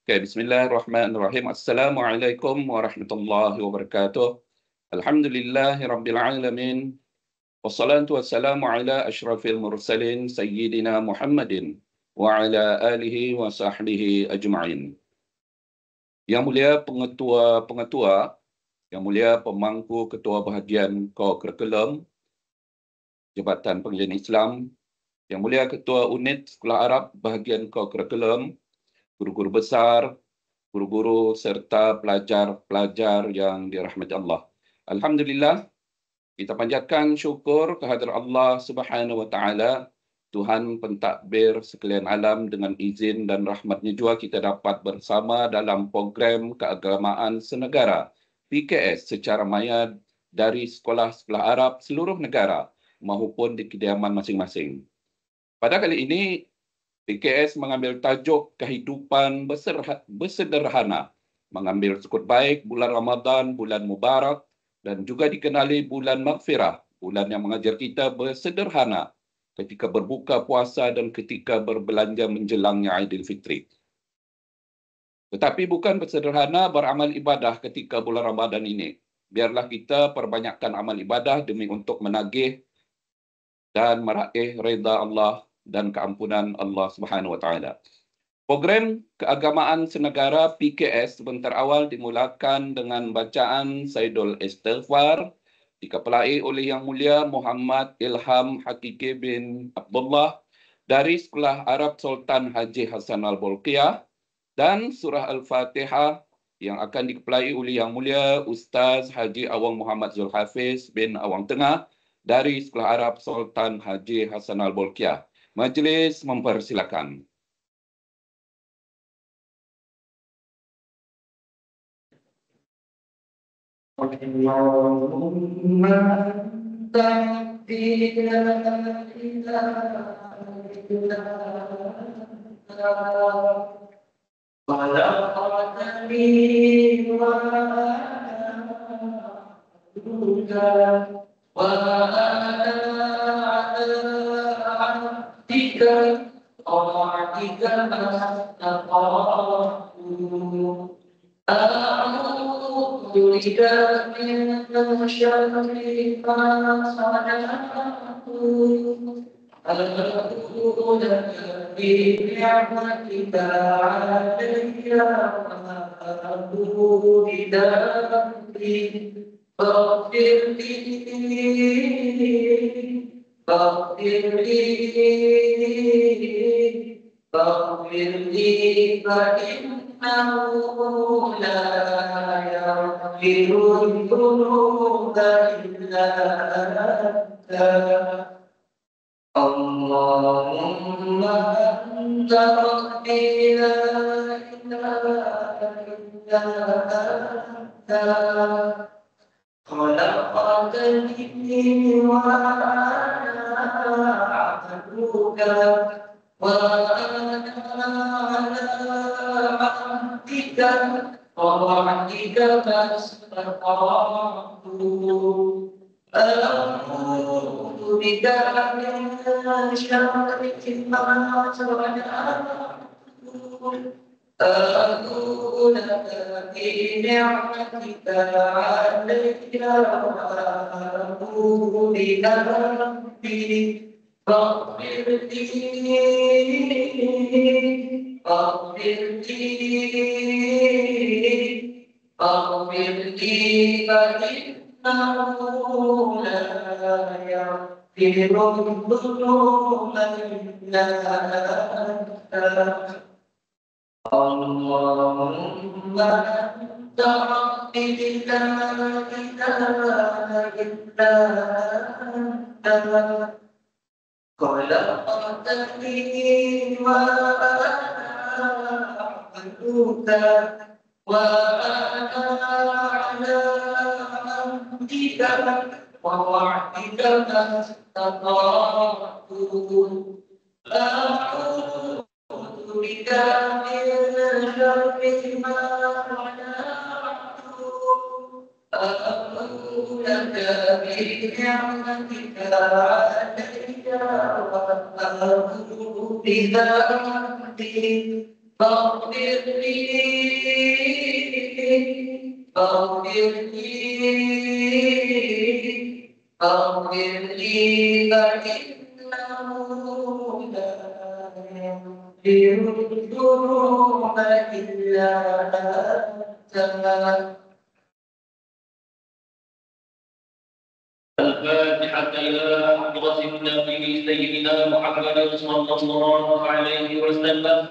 Okay, bismillahirrahmanirrahim. Assalamualaikum warahmatullahi wabarakatuh. Alhamdulillahirabbil alamin. Wassalatu wassalamu ala asyrafil mursalin sayyidina Muhammadin wa ala alihi wa sahbihi ajma'in. Yang mulia pengetua-pengetua, yang mulia pemangku ketua bahagian co-curriculum Jabatan Pengajian Islam, yang mulia ketua unit Sekolah Arab bahagian co-curriculum, guru-guru besar, guru-guru serta pelajar-pelajar yang dirahmati Allah. Alhamdulillah, kita panjatkan syukur kehadrat Allah Subhanahu wa taala, Tuhan pentadbir sekalian alam. Dengan izin dan rahmatnya juga kita dapat bersama dalam program keagamaan senegara PKS secara maya dari sekolah-sekolah Arab seluruh negara maupun di kediaman masing-masing. Pada kali ini PKS mengambil tajuk kehidupan bersederhana, mengambil sukut baik bulan Ramadan, bulan Mubarak, dan juga dikenali bulan Maghfirah, bulan yang mengajar kita bersederhana ketika berbuka puasa dan ketika berbelanja menjelangnya Aidilfitri. Tetapi bukan bersederhana beramal ibadah ketika bulan Ramadan ini. Biarlah kita perbanyakkan amal ibadah demi untuk menagih dan meraih redha Allah dan keampunan Allah Subhanahu wa taala. Program keagamaan senegara PKS sebentar awal dimulakan dengan bacaan Saidul Istighfar dikepelai oleh Yang Mulia Muhammad Ilham Hakiki bin Abdullah dari Sekolah Arab Sultan Haji Hasan Al-Bolkiah, dan surah Al-Fatihah yang akan dikepelai oleh Yang Mulia Ustaz Haji Awang Muhammad Zulhafiz bin Awang Tengah dari Sekolah Arab Sultan Haji Hasan Al-Bolkiah. Majlis mempersilakan. Allahumma anta la ilaha illa anta khalaqtani wa ana abduka wa ana طاعتك ما استطعت أعوذ بك من شر ما صنعت أعوذ بنعمتك علي وأعوذ بذنبي فاغفر لي فإنه لا يغفر الذنوب إلا أنت اللهم أنت ربي لا إله إلا أنت خلقتني وأنا عبدك وأنا على عهدك ووعدك ما استطعت أعوذ بك من شر ما صنعت أعوذ بنعمتك علي وأعوذ بذنبي فاغفر لي فإنه لا يغفر الذنوب إلا أنت اللهم أنت ربي لا إله إلا أنت خلقتني وأنا عبدك وأنا على عهدك ووعدك ما استطعت أعوذ بك من شر ما صنعت أعوذ بك بنعمتك علي وأعوذ بذنبي فاغفر لي فاغفر لي فاغفر لي فإنه لا يغفر الذنوب إلا أنت. الفاتحة إلى حضرة النبي سيدنا محمد صلى الله عليه وسلم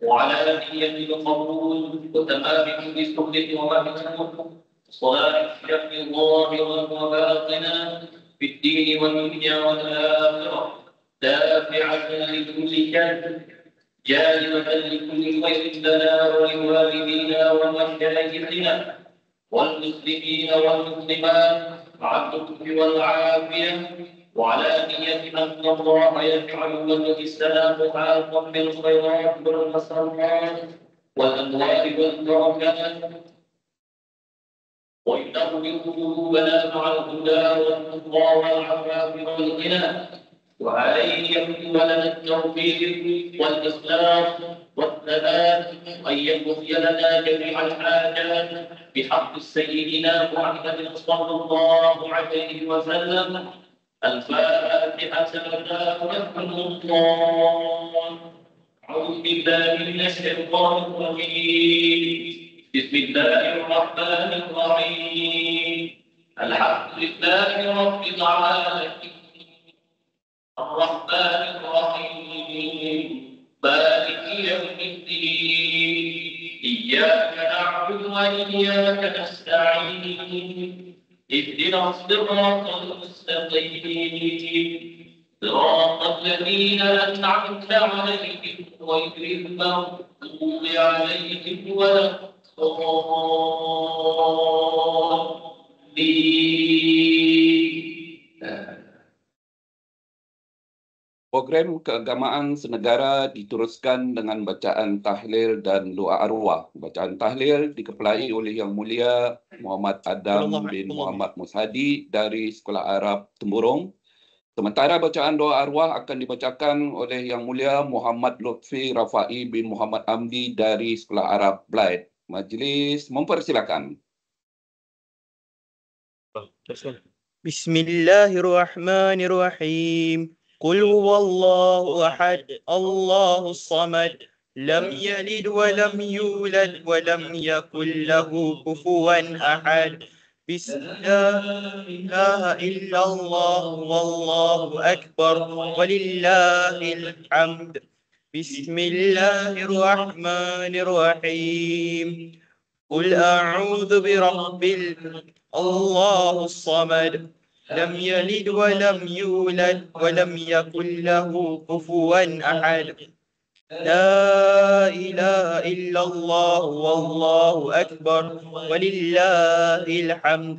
وعلى نية القبول وتمام بسنة ومحمود صلاة الشيخ ظاهرا وباطنا في الدين والدنيا والآخرة دافعة لكل شر جالبة لكل خير لنا ولوالدينا ومشايخنا والمسلمين والمسلمات مع اللطف والعافية وعلى نية أن الله يجعل وجه السلام حاقا بالخيرات والمسرات والأموال والبركات وينور قلوبنا مع الهدى والتقوى والعفاف والغنى وأن يكتب لنا التوفيق والإصلاح والثبات وأن يقضي لنا جميع الحاجات بحق سيدنا محمد صلى الله عليه وسلم. الفاتحة لنا ونحن الله. أعوذ بالله من الشيطان الرجيم. بسم الله الرحمن الرحيم. الحمد لله رب العالمين الرحمن الرحيم مالك يوم الدين إياك نعبد وإياك نستعين اهدنا الصراط المستقيم صراط الذين أنعمت عليهم غير المغضوب عليهم ولا الضالين. Program keagamaan senegara diteruskan dengan bacaan tahlil dan doa arwah. Bacaan tahlil dikepelai oleh Yang Mulia Muhammad Adam bin Muhammad Mushadi dari Sekolah Arab Temburong. Sementara bacaan doa arwah akan dibacakan oleh Yang Mulia Muhammad Lutfi Rafai bin Muhammad Amdi dari Sekolah Arab Blaid. Majlis mempersilakan. Bismillahirrahmanirrahim. قل هو الله أحد الله الصمد لم يلد ولم يولد ولم يكن له كفوا أحد بسم الله لا إله إلا الله والله أكبر ولله الحمد بسم الله الرحمن الرحيم قل أعوذ برب الله الصمد لم يلد ولم يولد ولم يكن له كفوا أحد لا إله إلا الله والله أكبر ولله الحمد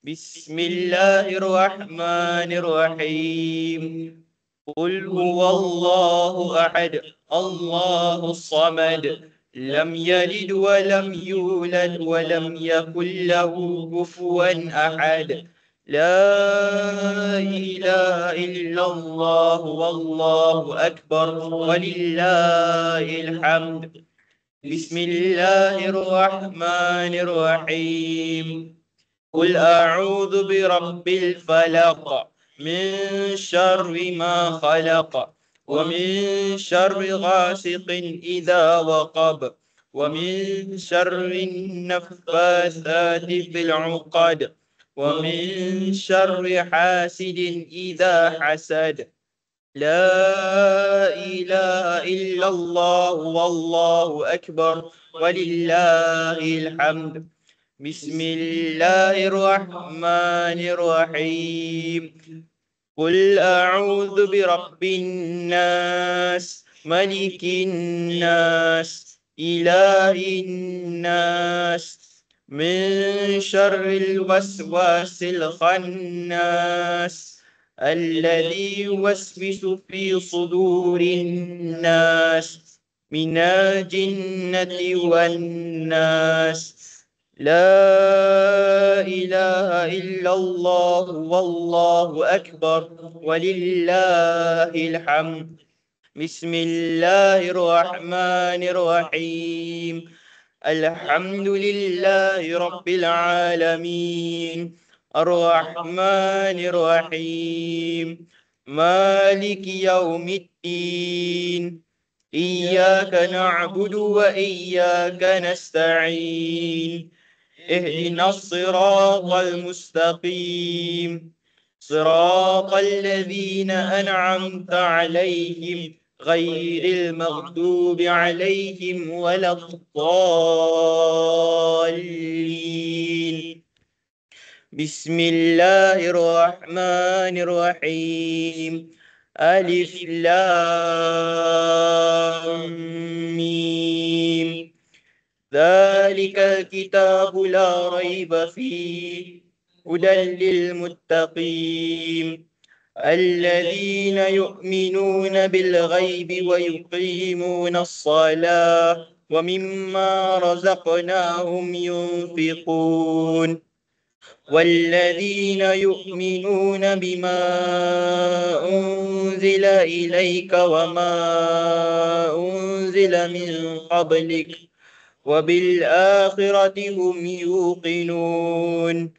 بسم الله الرحمن الرحيم قل هو الله أحد الله الصمد لم يلد ولم يولد ولم يكن له كفوا أحد لا إله إلا الله والله أكبر ولله الحمد بسم الله الرحمن الرحيم قل أعوذ برب الفلق من شر ما خلق ومن شر غاسق إذا وقب ومن شر النفاثات في العقد ومن شر حاسد إذا حسد لا إله إلا الله والله أكبر ولله الحمد بسم الله الرحمن الرحيم قل أعوذ برب الناس ملك الناس إله الناس من شر الوسواس الخناس الذي يوسوس في صدور الناس من الجنة والناس لا إله إلا الله والله أكبر ولله الحمد بسم الله الرحمن الرحيم الحمد لله رب العالمين الرحمن الرحيم مالك يوم الدين إياك نعبد وإياك نستعين اهدنا الصراط المستقيم صراط الذين أنعمت عليهم غير المغضوب عليهم ولا الضالين بسم الله الرحمن الرحيم ألف لام ميم ذلك الكتاب لا ريب فيه هدى للمتقين الذين يؤمنون بالغيب ويقيمون الصلاة ومما رزقناهم ينفقون والذين يؤمنون بما أنزل إليك وما أنزل من قبلك وبالآخرة هم يوقنون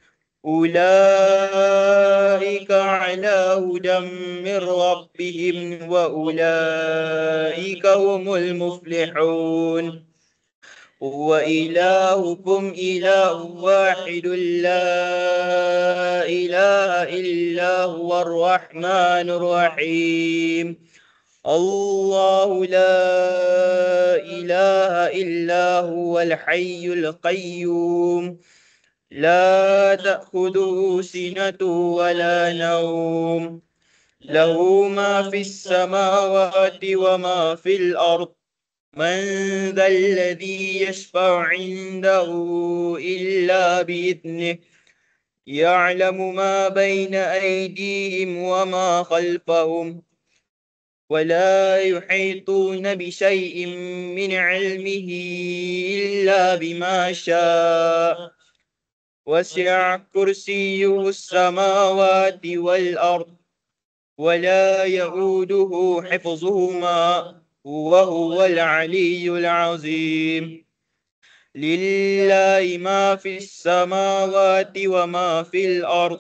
أولئك على هدى من ربهم وأولئك هم المفلحون وإلهكم إله واحد لا إله إلا هو الرحمن الرحيم الله لا إله إلا هو الحي القيوم لا تأخذه سنة ولا نوم له ما في السماوات وما في الأرض من ذا الذي يشفع عنده إلا بإذنه يعلم ما بين أيديهم وما خلفهم ولا يحيطون بشيء من علمه إلا بما شاء وسع كرسيه السماوات والأرض ولا يؤوده حفظهما وهو العلي العظيم لله ما في السماوات وما في الأرض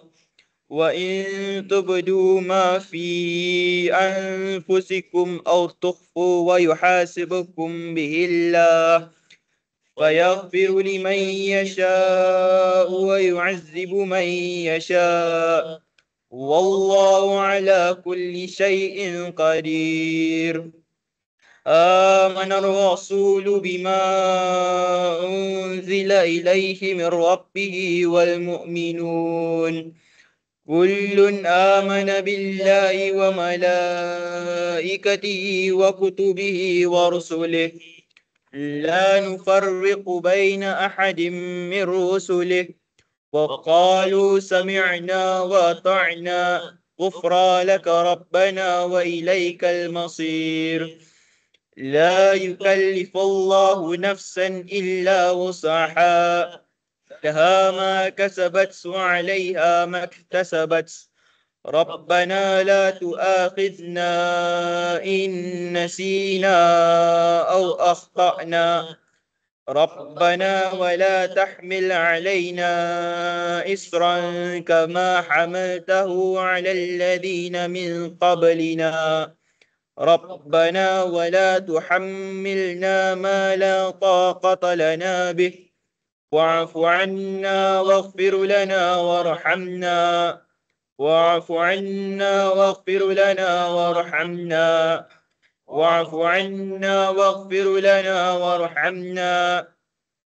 وإن تبدوا ما في أنفسكم أو تخفوا ويحاسبكم به الله فيغفر لمن يشاء ويعذب من يشاء والله على كل شيء قدير آمن الرسول بما أنزل إليه من ربه والمؤمنون كل آمن بالله وملائكته وكتبه ورسله لا نفرق بين أحد من رسله وقالوا سمعنا وأطعنا غفرانك ربنا وإليك المصير لا يكلف الله نفسا إلا وسعها لها ما كسبت وعليها ما اكتسبت ربنا لا تؤاخذنا إن نسينا أو أخطأنا ربنا ولا تحمل علينا إصرا كما حملته على الذين من قبلنا ربنا ولا تحملنا ما لا طاقة لنا به واعف عنا واغفر لنا وارحمنا واعف عنا واغفر لنا وارحمنا واعف عنا واغفر لنا وارحمنا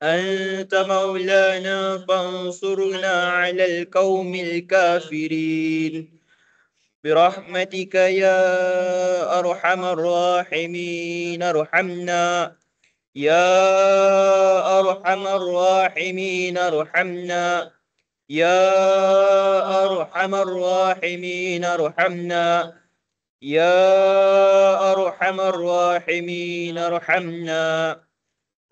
أنت مولانا فانصرنا على القوم الكافرين برحمتك يا أرحم الراحمين ارحمنا يا أرحم الراحمين ارحمنا يا أرحم الراحمين ارحمنا يا أرحم الراحمين ارحمنا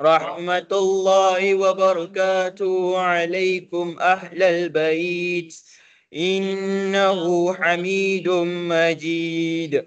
رحمة الله وبركاته عليكم أهل البيت إنه حميد مجيد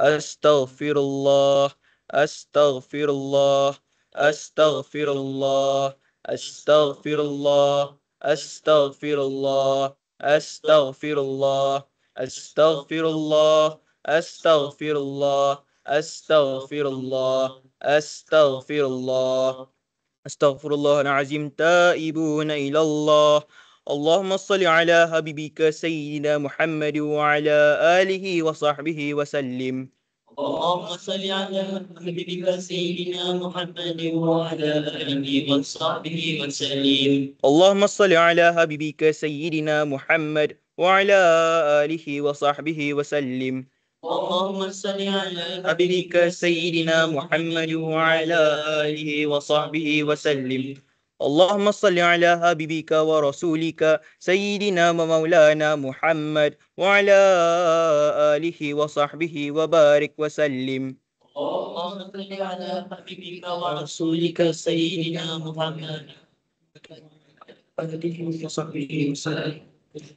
أستغفر الله أستغفر الله أستغفر الله أستغفر الله أستغفر الله أستغفر الله أستغفر الله أستغفر الله أستغفر الله أستغفر الله أستغفر الله العظيم تائبون إلى الله. اللهم صل على حبيبك سيدنا محمد وعلى آله وصحبه وسلم. اللهم صل على حبيبك سيدنا محمد وعلى آله وصحبه وسلم. اللهم صل على حبيبك سيدنا محمد وعلى آله وصحبه وسلم. اللهم صل على حبيبك سيدنا محمد وعلى آله وصحبه وسلم. اللهم صل على حبيبك ورسولك سيدنا ومولانا محمد وعلى آله وصحبه وبارك وسلم. اللهم صل على حبيبك ورسولك سيدنا محمد وآله وصحبه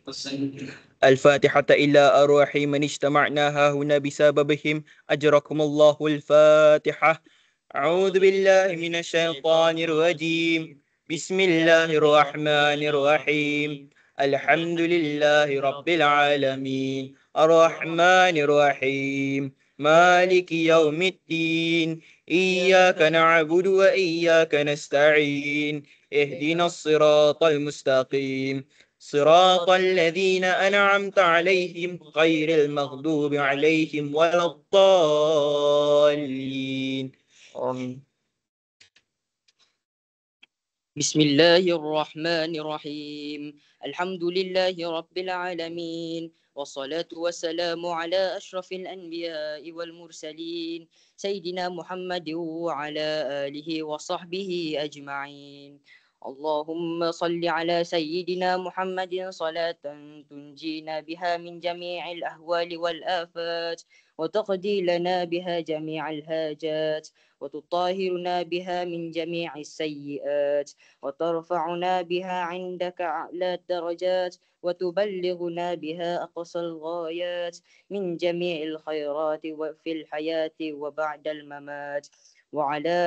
وسلم. الفاتحة إلى أرواح من اجتمعنا هنا بسببهم أجركم الله. الفاتحة. أعوذ بالله من الشيطان الرجيم. بسم الله الرحمن الرحيم. الحمد لله رب العالمين الرحمن الرحيم مالك يوم الدين إياك نعبد وإياك نستعين اهدنا الصراط المستقيم صراط الذين أنعمت عليهم غير المغضوب عليهم ولا الضالين. آمين. بسم الله الرحمن الرحيم. الحمد لله رب العالمين والصلاة والسلام على أشرف الأنبياء والمرسلين سيدنا محمد وعلى آله وصحبه أجمعين. اللهم صل على سيدنا محمد صلاة تنجينا بها من جميع الأهوال والآفات وتقضي لنا بها جميع الحاجات وتطهرنا بها من جميع السيئات وترفعنا بها عندك أعلى الدرجات وتبلغنا بها أقصى الغايات من جميع الخيرات وفي الحياة وبعد الممات وعلى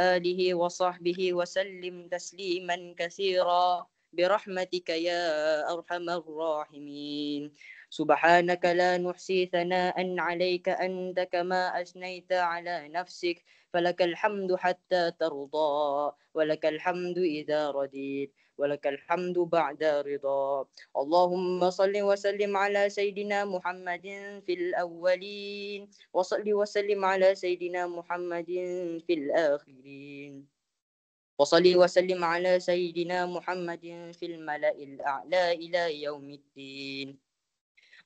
آله وصحبه وسلم تسليما كثيرا برحمتك يا أرحم الراحمين. سبحانك لا نحصي ثناء عليك أنت كما أثنيت على نفسك فلك الحمد حتى ترضى ولك الحمد إذا رضيت ولك الحمد بعد رضا. اللهم صل وسلم على سيدنا محمد في الأولين وصل وسلم على سيدنا محمد في الآخرين وصل وسلم على سيدنا محمد في الملأ الأعلى إلى يوم الدين.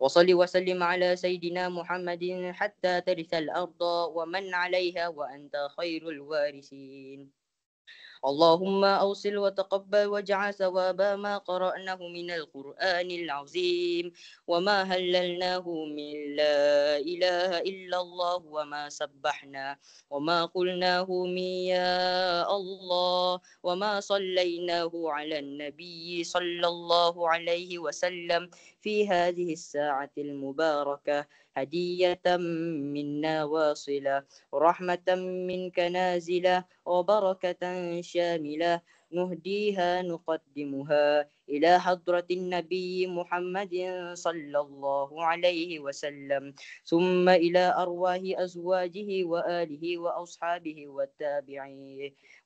وصل وسلم على سيدنا محمد حتى ترث الأرض ومن عليها وأنت خير الوارثين. اللهم أوصل وتقبل واجعل ثواب ما قرأناه من القرآن العظيم وما هللناه من لا إله إلا الله وما سبحنا وما قلناه من يا الله وما صليناه على النبي صلى الله عليه وسلم في هذه الساعة المباركة هدية منا واصلة ورحمة منك نازلة وبركة شاملة نهديها نقدمها إلى حضرة النبي محمد صلى الله عليه وسلم ثم إلى أرواح أزواجه وآله وأصحابه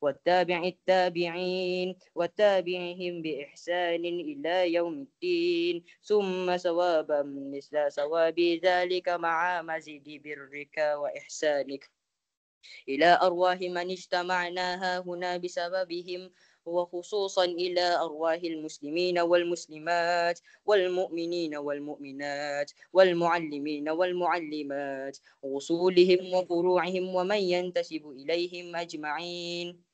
والتابعين وتابعهم بإحسان إلى يوم الدين ثم ثوابا مثل ثواب ذلك مع مزيد برك وإحسانك إلى أرواح من اجتمعناها هنا بسببهم وخصوصا إلى أرواح المسلمين والمسلمات والمؤمنين والمؤمنات والمعلمين والمعلمات وصولهم وفروعهم ومن ينتسب إليهم أجمعين.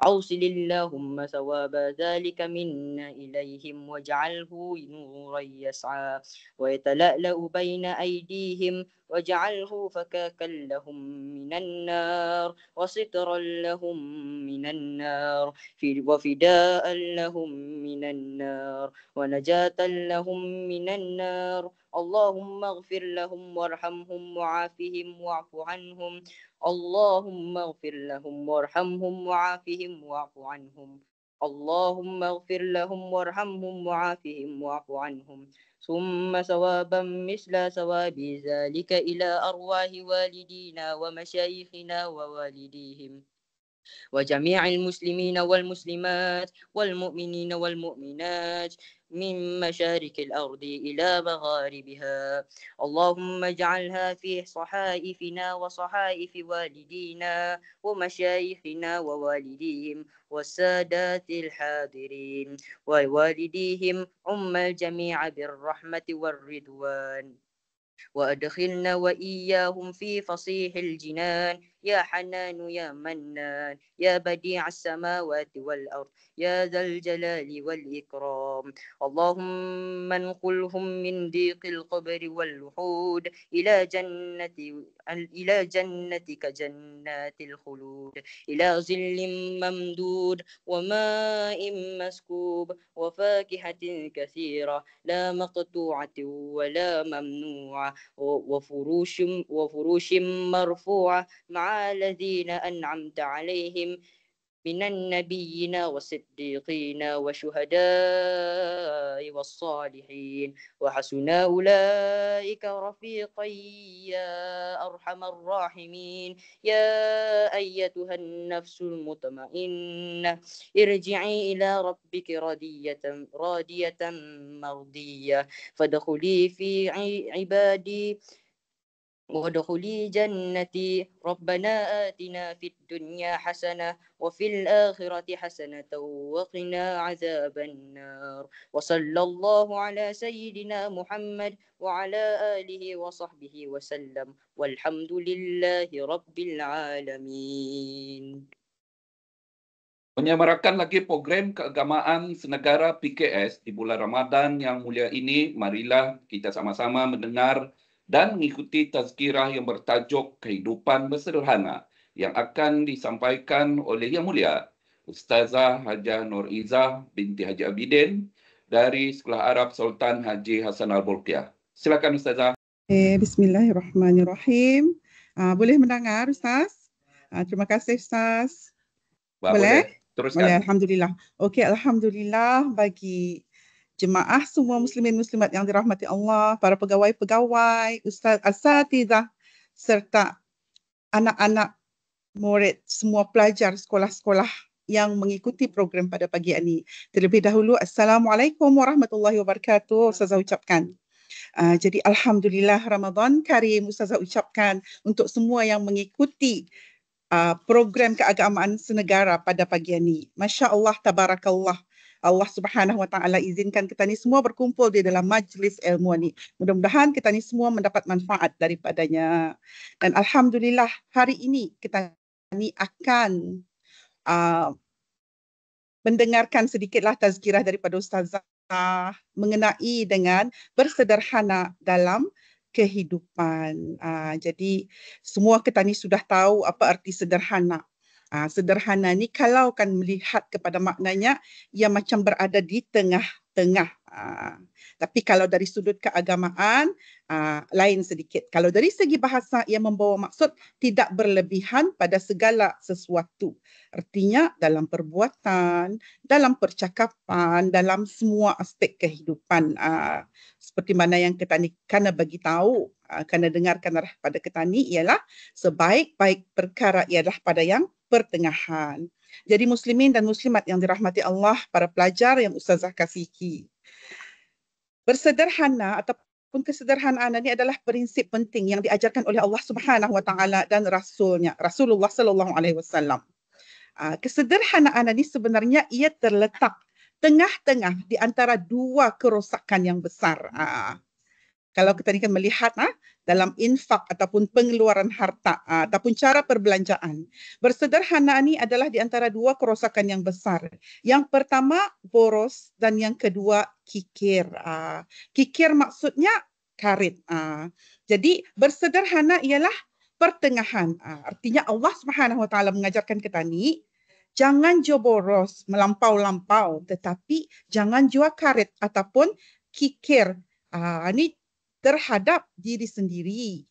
أوصل اللهم ثواب ذلك منا إليهم واجعله نورا يسعى ويتلألأ بين أيديهم واجعله فكاكا لهم من النار وسترا لهم من النار وفداء لهم من النار ونجاة لهم من النار. اللهم اغفر لهم وارحمهم وعافهم واعف عنهم. اللهم اغفر لهم وارحمهم وعافهم واعف عنهم. اللهم اغفر لهم وارحمهم وعافهم واعف عنهم. ثم ثوابا مثل ثواب ذلك إلى أرواح والدينا ومشايخنا ووالديهم وجميع المسلمين والمسلمات والمؤمنين والمؤمنات من مشارق الأرض إلى مغاربها. اللهم اجعلها في صحائفنا وصحائف والدينا ومشايخنا ووالديهم والسادات الحاضرين ووالديهم الجميع بالرحمة والرضوان. وأدخلنا وإياهم في فصيح الجنان يا حنان يا منان يا بديع السماوات والأرض يا ذا الجلال والإكرام. اللهم انقلهم من ضيق القبر والوحود إلى جنتك جنات الخلود إلى ظل ممدود وماء مسكوب وفاكهة كثيرة لا مقطوعة ولا ممنوعة وفروش مرفوعة مع الذين أنعمت عليهم من النبيين والصديقين والشهداء والصالحين وحسن أولئك رفيقا يا أرحم الراحمين. يا أيتها النفس المطمئنة ارجعي إلى ربك راضية مرضية فادخلي في عبادي وادخلي جنتي. ربنا آتنا في الدنيا حسنة وفي الآخرة حسنة وقنا عذاب النار. وصلى الله على سيدنا محمد وعلى آله وصحبه وسلم والحمد لله رب العالمين. Menyemarakan lagi program keagamaan senegara PKS di bulan Ramadan yang mulia ini, marilah kita sama-sama mendengar dan mengikuti tazkirah yang bertajuk Kehidupan Bersederhana yang akan disampaikan oleh Yang Mulia Ustazah Hajah Nur Izzah binti Haji Abidin dari Sekolah Arab Sultan Haji Hassan Al-Bolkiah. Silakan Ustazah. Bismillahirrahmanirrahim. Boleh mendengar Ustaz? Terima kasih Ustaz. Boleh? Teruskan. Boleh, Alhamdulillah. Okey, Alhamdulillah bagi jemaah semua muslimin muslimat yang dirahmati Allah, para pegawai-pegawai, ustaz asatidzah serta anak-anak murid, semua pelajar sekolah-sekolah yang mengikuti program pada pagi ini. Terlebih dahulu, Assalamualaikum warahmatullahi wabarakatuh. Ustazah ucapkan. Jadi Alhamdulillah Ramadan Karim Ustazah ucapkan untuk semua yang mengikuti program keagamaan senegara pada pagi ini. Masya Allah, tabarakallah. Allah Subhanahu Wa Taala izinkan kita ni semua berkumpul di dalam majlis ilmu ni. Mudah-mudahan kita ni semua mendapat manfaat daripadanya. Dan alhamdulillah hari ini kita ni akan mendengarkan sedikitlah tazkirah daripada Ustazah mengenai dengan bersederhana dalam kehidupan. Jadi semua kita ni sudah tahu apa arti sederhana. Sederhana ni kalau kan melihat kepada maknanya, ia macam berada di tengah-tengah. Tapi kalau dari sudut keagamaan, lain sedikit. Kalau dari segi bahasa, ia membawa maksud tidak berlebihan pada segala sesuatu. Artinya dalam perbuatan, dalam percakapan, dalam semua aspek kehidupan. Seperti mana yang kita ni kena bagi tahu, kena dengarkan pada kita ni ialah sebaik-baik perkara ialah pada yang pertengahan. Jadi muslimin dan muslimat yang dirahmati Allah, para pelajar yang Ustazah kasihi. Bersederhana ataupun kesederhanaan ini adalah prinsip penting yang diajarkan oleh Allah Subhanahu Wa Taala dan Rasulnya, Rasulullah Sallallahu Alaihi Wasallam. Kesederhanaan ini sebenarnya ia terletak tengah-tengah di antara dua kerosakan yang besar. Kalau kita ni kan melihat dalam infak ataupun pengeluaran harta ataupun cara perbelanjaan. Bersederhana ini adalah di antara dua kerosakan yang besar. Yang pertama boros dan yang kedua kikir. Kikir maksudnya karit. Jadi bersederhana ialah pertengahan. Artinya Allah Subhanahu Wa Taala mengajarkan kita ni jangan jual boros melampau-lampau, tetapi jangan jual karit ataupun kikir. Ini terhadap diri sendiri.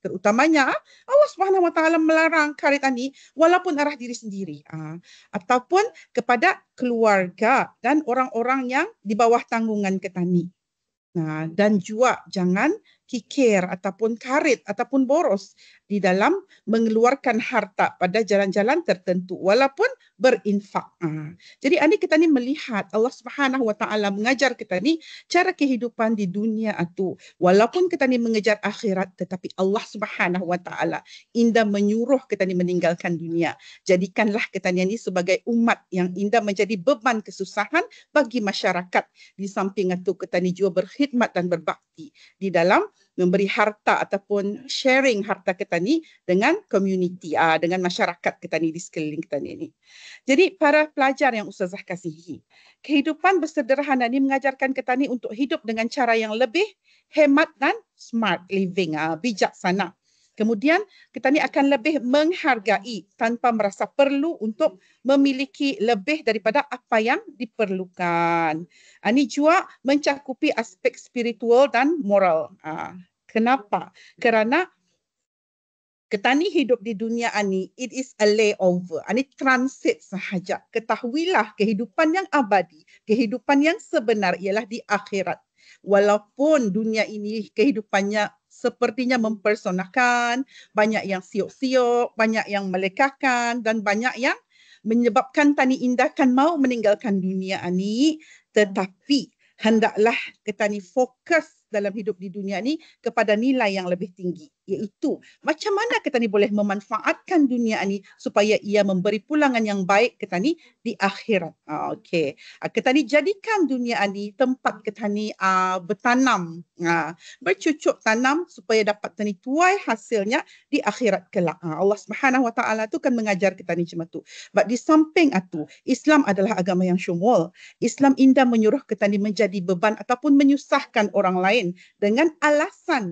Terutamanya Allah Subhanahu Wa Taala melarang karit ini walaupun arah diri sendiri, ataupun kepada keluarga dan orang-orang yang di bawah tanggungan kita ni. Dan juga jangan kikir ataupun karit ataupun boros di dalam mengeluarkan harta pada jalan-jalan tertentu walaupun berinfak. Jadi ini kita ni melihat Allah Subhanahu Wa Taala mengajar kita ni cara kehidupan di dunia itu. Walaupun kita ni mengejar akhirat, tetapi Allah Subhanahu Wa Taala indah menyuruh kita ni meninggalkan dunia. Jadikanlah kita ni sebagai umat yang indah menjadi beban kesusahan bagi masyarakat. Di samping itu kita ni juga berkhidmat dan berbakti di dalam memberi harta ataupun sharing harta kita ni dengan community, dengan masyarakat kita ni di sekeliling kita ni. Jadi para pelajar yang Ustazah kasihi, kehidupan bersederhana ni mengajarkan kita ni untuk hidup dengan cara yang lebih hemat dan smart living, bijaksana. Kemudian kita ni akan lebih menghargai tanpa merasa perlu untuk memiliki lebih daripada apa yang diperlukan. Ini juga mencakupi aspek spiritual dan moral. Kenapa? Kerana kita ni hidup di dunia ini, it is a layover. Ini transit sahaja. Ketahuilah kehidupan yang abadi, kehidupan yang sebenar ialah di akhirat. Walaupun dunia ini kehidupannya sepertinya mempersonakan, banyak yang siok-siok, banyak yang melekahkan dan banyak yang menyebabkan tani indah kan mau meninggalkan dunia ini, tetapi hendaklah kita ni fokus dalam hidup di dunia ni kepada nilai yang lebih tinggi, iaitu macam mana kita ni boleh memanfaatkan dunia ni supaya ia memberi pulangan yang baik kita ni di akhirat. Okey. Kita ni jadikan dunia ni tempat kita ni bertanam, bercucuk tanam supaya dapat kita ni tuai hasilnya di akhirat kelak. Allah Subhanahu Wa Taala tu kan mengajar kita ni macam tu. But di samping itu, Islam adalah agama yang syumul. Islam indah menyuruh kita ni menjadi beban ataupun menyusahkan orang lain dengan alasan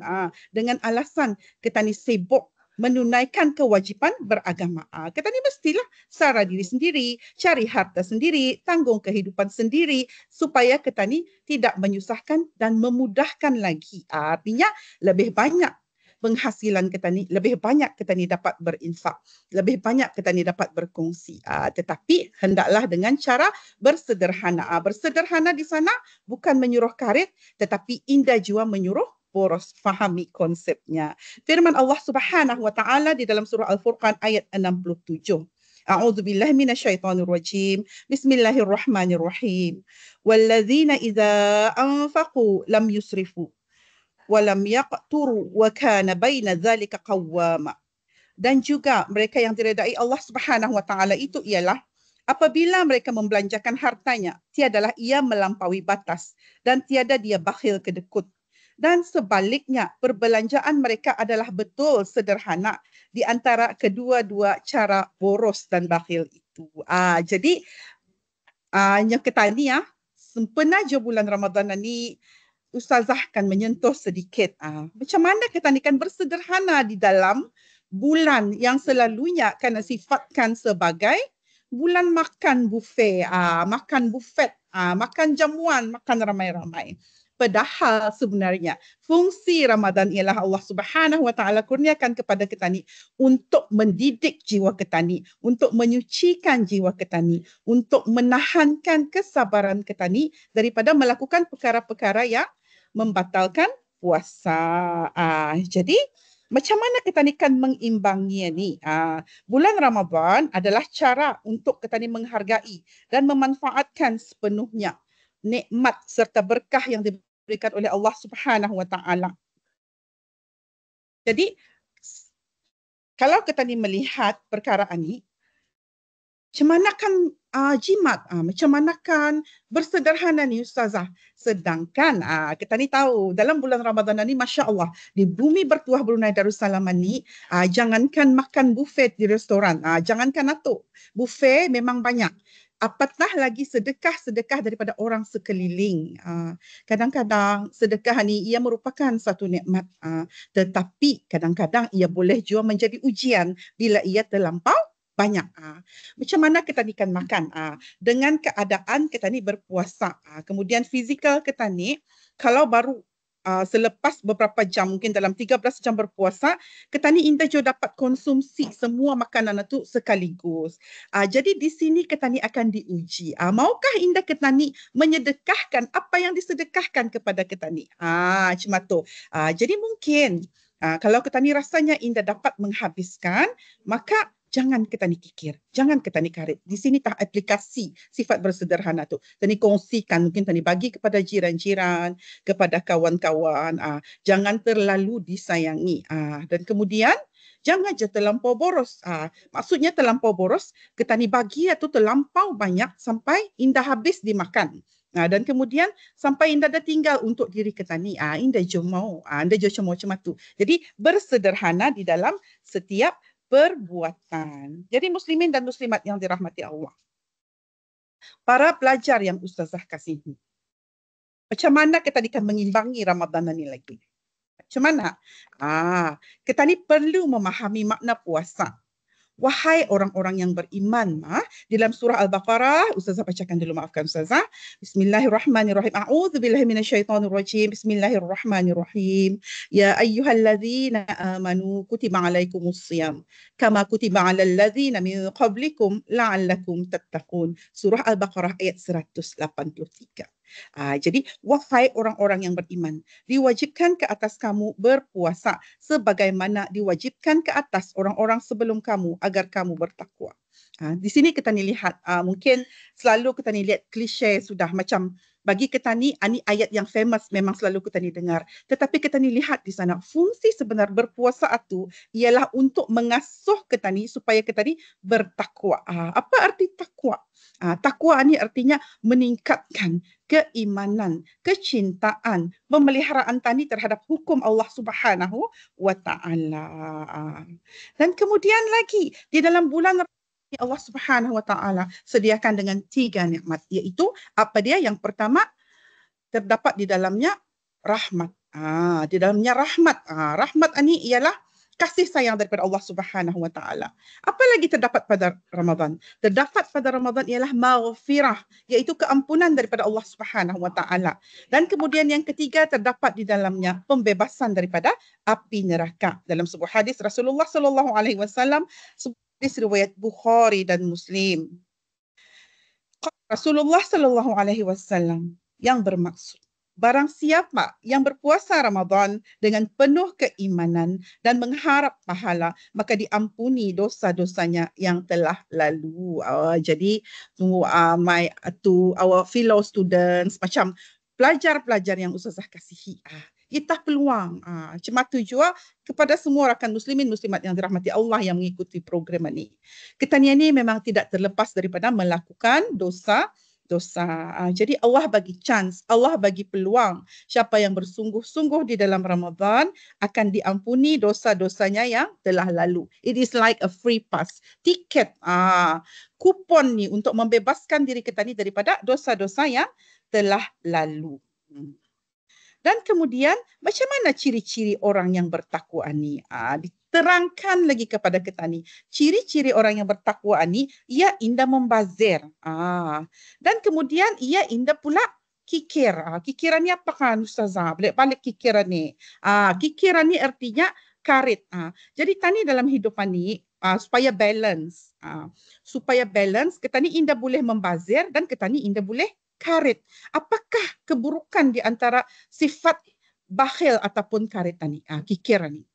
kita ni sibuk menunaikan kewajipan beragama. Kita ni mestilah sara diri sendiri, cari harta sendiri, tanggung kehidupan sendiri supaya kita ni tidak menyusahkan dan memudahkan lagi. Artinya lebih banyak penghasilan kita ni, lebih banyak kita ni dapat berinfak, lebih banyak kita ni dapat berkongsi. Tetapi hendaklah dengan cara bersederhana. Bersederhana di sana bukan menyuruh karit, tetapi indah juga menyuruh boros. Fahami konsepnya. Firman Allah Subhanahu Wa Taala di dalam surah Al-Furqan ayat 67. A'udzubillahi minasyaitonirrajim. Bismillahirrahmanirrahim. Walladzina idza anfaqu lam yusrifu walam yaqturu wa kana baina dzalika qawwama. Dan juga mereka yang diredai Allah Subhanahu Wa Taala itu ialah apabila mereka membelanjakan hartanya, tiadalah ia melampaui batas dan tiada dia bakhil kedekut. Dan sebaliknya, perbelanjaan mereka adalah betul sederhana di antara kedua-dua cara boros dan bakhil itu. Jadi yang kita ni sempena je bulan Ramadan ni, Ustazah akan menyentuh sedikit macam mana kita ni kan bersederhana di dalam bulan yang selalunya kan sifatkan sebagai bulan makan buffet, makan buffet, makan jamuan, makan ramai-ramai. Padahal sebenarnya fungsi Ramadan ialah Allah Subhanahu Wa Taala kurniakan kepada kita ni untuk mendidik jiwa kita ni, untuk menyucikan jiwa kita ni, untuk menahankan kesabaran kita ni daripada melakukan perkara-perkara yang membatalkan puasa. Jadi macam mana kita ni kan mengimbanginya ni? Bulan Ramadan adalah cara untuk kita ni menghargai dan memanfaatkan sepenuhnya nikmat serta berkah yang diberikan oleh Allah Subhanahu Wa Taala. Jadi kalau kita ni melihat perkara ini, macam mana kan jimat, macam mana kan bersederhana ni Ustazah. Sedangkan kita ni tahu dalam bulan Ramadan ni Masya Allah, di bumi bertuah Brunei Darussalam ni, jangankan makan buffet di restoran, jangankan itu, buffet memang banyak. apatah lagi sedekah-sedekah daripada orang sekeliling. Kadang-kadang sedekah ni ia merupakan satu nikmat, tetapi kadang-kadang ia boleh juga menjadi ujian bila ia terlampau banyak. Macam mana kita ni kan makan? Dengan keadaan kita ni berpuasa, kemudian fizikal kita ni kalau baru selepas beberapa jam, mungkin dalam 13 jam berpuasa, kita ni indah juga dapat konsumsi semua makanan itu sekaligus. Jadi di sini kita ni akan diuji. Maukah indah kita ni menyedekahkan apa yang disedekahkan kepada kita ni? Macam tu. Jadi mungkin kalau kita ni rasanya indah dapat menghabiskan, maka jangan kita ni kikir, jangan kita ni karit. Di sini tak aplikasi sifat bersederhana tu. Kita ni kongsikan, mungkin kita ni bagi kepada jiran-jiran, kepada kawan-kawan. Jangan terlalu disayangi. Dan kemudian jangan je terlampau boros. Maksudnya terlampau boros, kita ni bagi atau terlampau banyak sampai indah habis dimakan. Dan kemudian sampai indah dah tinggal untuk diri kita ni. Indah je mau. Indah je mau macam tu. Jadi bersederhana di dalam setiap perbuatan. Jadi muslimin dan muslimat yang dirahmati Allah. Para pelajar yang Ustazah kasihi. Macam mana kita akan mengimbangi Ramadan ni lagi? Macam mana? Kita ni perlu memahami makna puasa. Wahai orang-orang yang beriman, dalam surah Al-Baqarah, Ustazah bacakan dulu, maafkan Ustazah. Bismillahirrahmanirrahim. A'udzubillahi minasyaitonirrajim. Bismillahirrahmanirrahim. Ya ayyuhalladzina amanu kutiba alaikumusiyam kama kutiba alal ladzina min qablikum la'allakum tattaqun. Surah Al-Baqarah ayat 183. Jadi wahai orang-orang yang beriman, diwajibkan ke atas kamu berpuasa sebagaimana diwajibkan ke atas orang-orang sebelum kamu agar kamu bertakwa. Di sini kita ni lihat, mungkin selalu kita ni lihat klise sudah macam bagi kita ni, ini ayat yang famous memang selalu kita ni dengar. Tetapi kita ni lihat di sana, fungsi sebenar berpuasa itu ialah untuk mengasuh kita ni supaya kita ni bertakwa. Apa arti takwa? Takwa ni artinya meningkatkan keimanan, kecintaan, pemeliharaan tani terhadap hukum Allah Subhanahu wa Ta'ala. Dan kemudian lagi di dalam bulan Allah Subhanahu wa Ta'ala sediakan dengan 3 nikmat, iaitu apa dia? Yang pertama, terdapat di dalamnya rahmat. Di dalamnya rahmat. Rahmat ini ialah kasih sayang daripada Allah Subhanahu wa Ta'ala. Apa lagi terdapat pada Ramadan? Terdapat pada Ramadan ialah maghfirah, iaitu keampunan daripada Allah Subhanahu wa Ta'ala. Dan kemudian yang ketiga, terdapat di dalamnya pembebasan daripada api neraka. Dalam sebuah hadis Rasulullah sallallahu alaihi wasallam, hadis riwayat Bukhari dan Muslim. Rasulullah sallallahu alaihi wasallam yang bermaksud, barang siapa yang berpuasa Ramadan dengan penuh keimanan dan mengharap pahala, maka diampuni dosa-dosanya yang telah lalu. Jadi our fellow students, macam pelajar-pelajar yang Ustazah kasihi, kita peluang macam tu juga kepada semua rakan muslimin muslimat yang dirahmati Allah yang mengikuti program ini. Kita ni memang tidak terlepas daripada melakukan dosa. Jadi Allah bagi chance, Allah bagi peluang. Siapa yang bersungguh-sungguh di dalam Ramadan akan diampuni dosa-dosanya yang telah lalu. It is like a free pass, tiket, kupon ni untuk membebaskan diri kita ni daripada dosa-dosa yang telah lalu. Dan kemudian macam mana ciri-ciri orang yang bertakwa ni? Diterangkan lagi kepada kita ni. Ciri-ciri orang yang bertakwa ni, ia indah membazir. Dan kemudian ia indah pula kikir. Kikiran ni apakah Ustazah? Balik kikiran ni. Kikiran ni artinya karit. Jadi tani dalam hidupan ni, supaya balance. Supaya balance, kita ni indah boleh membazir dan kita ni indah boleh karit. Apakah keburukan di antara sifat bakhil ataupun karit ni? Kikiran ni.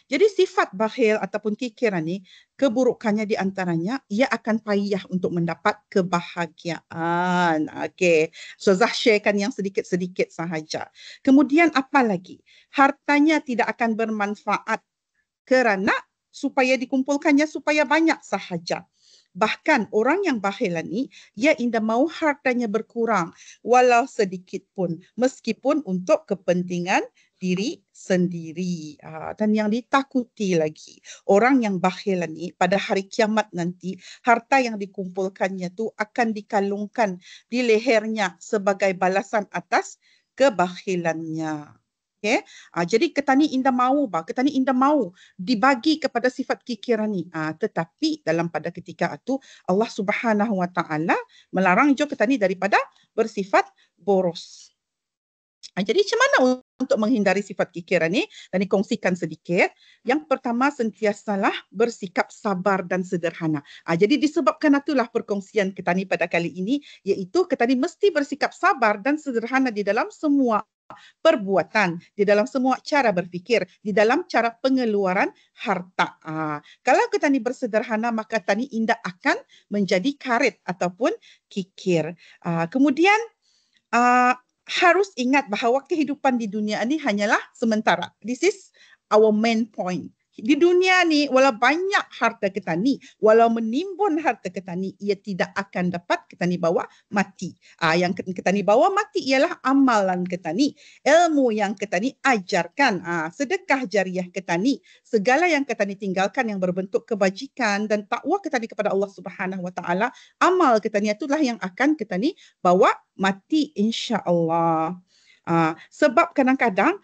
Jadi sifat bakhil ataupun kikiran ni, keburukannya di antaranya, ia akan payah untuk mendapat kebahagiaan. Okey. So Zah sharekan yang sedikit-sedikit sahaja. Kemudian apa lagi? Hartanya tidak akan bermanfaat kerana supaya dikumpulkannya supaya banyak sahaja. Bahkan orang yang bakhilan ni, ia indah mahu hartanya berkurang walau sedikit pun, meskipun untuk kepentingan diri sendiri. Dan yang ditakuti lagi, orang yang bakhilan ni pada hari kiamat nanti, harta yang dikumpulkannya tu akan dikalungkan di lehernya sebagai balasan atas kebakhilannya. Okay? Jadi ketani indah mahu, ketani indah mahu dibagi kepada sifat kikiran ni. Tetapi dalam pada ketika itu Allah Subhanahu Wa Taala melarang jo ketani daripada bersifat boros. Jadi macam mana untuk menghindari sifat kikiran ni? Dan dikongsikan sedikit. Yang pertama, sentiasalah bersikap sabar dan sederhana. Jadi disebabkan itulah perkongsian ketani pada kali ini, iaitu ketani mesti bersikap sabar dan sederhana di dalam semua perbuatan, di dalam semua cara berfikir, di dalam cara pengeluaran harta. Kalau ketani bersederhana, maka tani indah akan menjadi karet ataupun kikir. Kemudian harus ingat bahawa kehidupan di dunia ini hanyalah sementara. This is our main point. Di dunia ni, walau banyak harta ketani, walau menimbun harta ketani, ia tidak akan dapat ketani bawa mati. Yang ketani bawa mati ialah amalan ketani, ilmu yang ketani ajarkan, sedekah jariah ketani, segala yang ketani tinggalkan yang berbentuk kebajikan dan takwa ketani kepada Allah Subhanahu Wa Taala, amal ketani itulah yang akan ketani bawa mati insya-Allah. Sebab kadang-kadang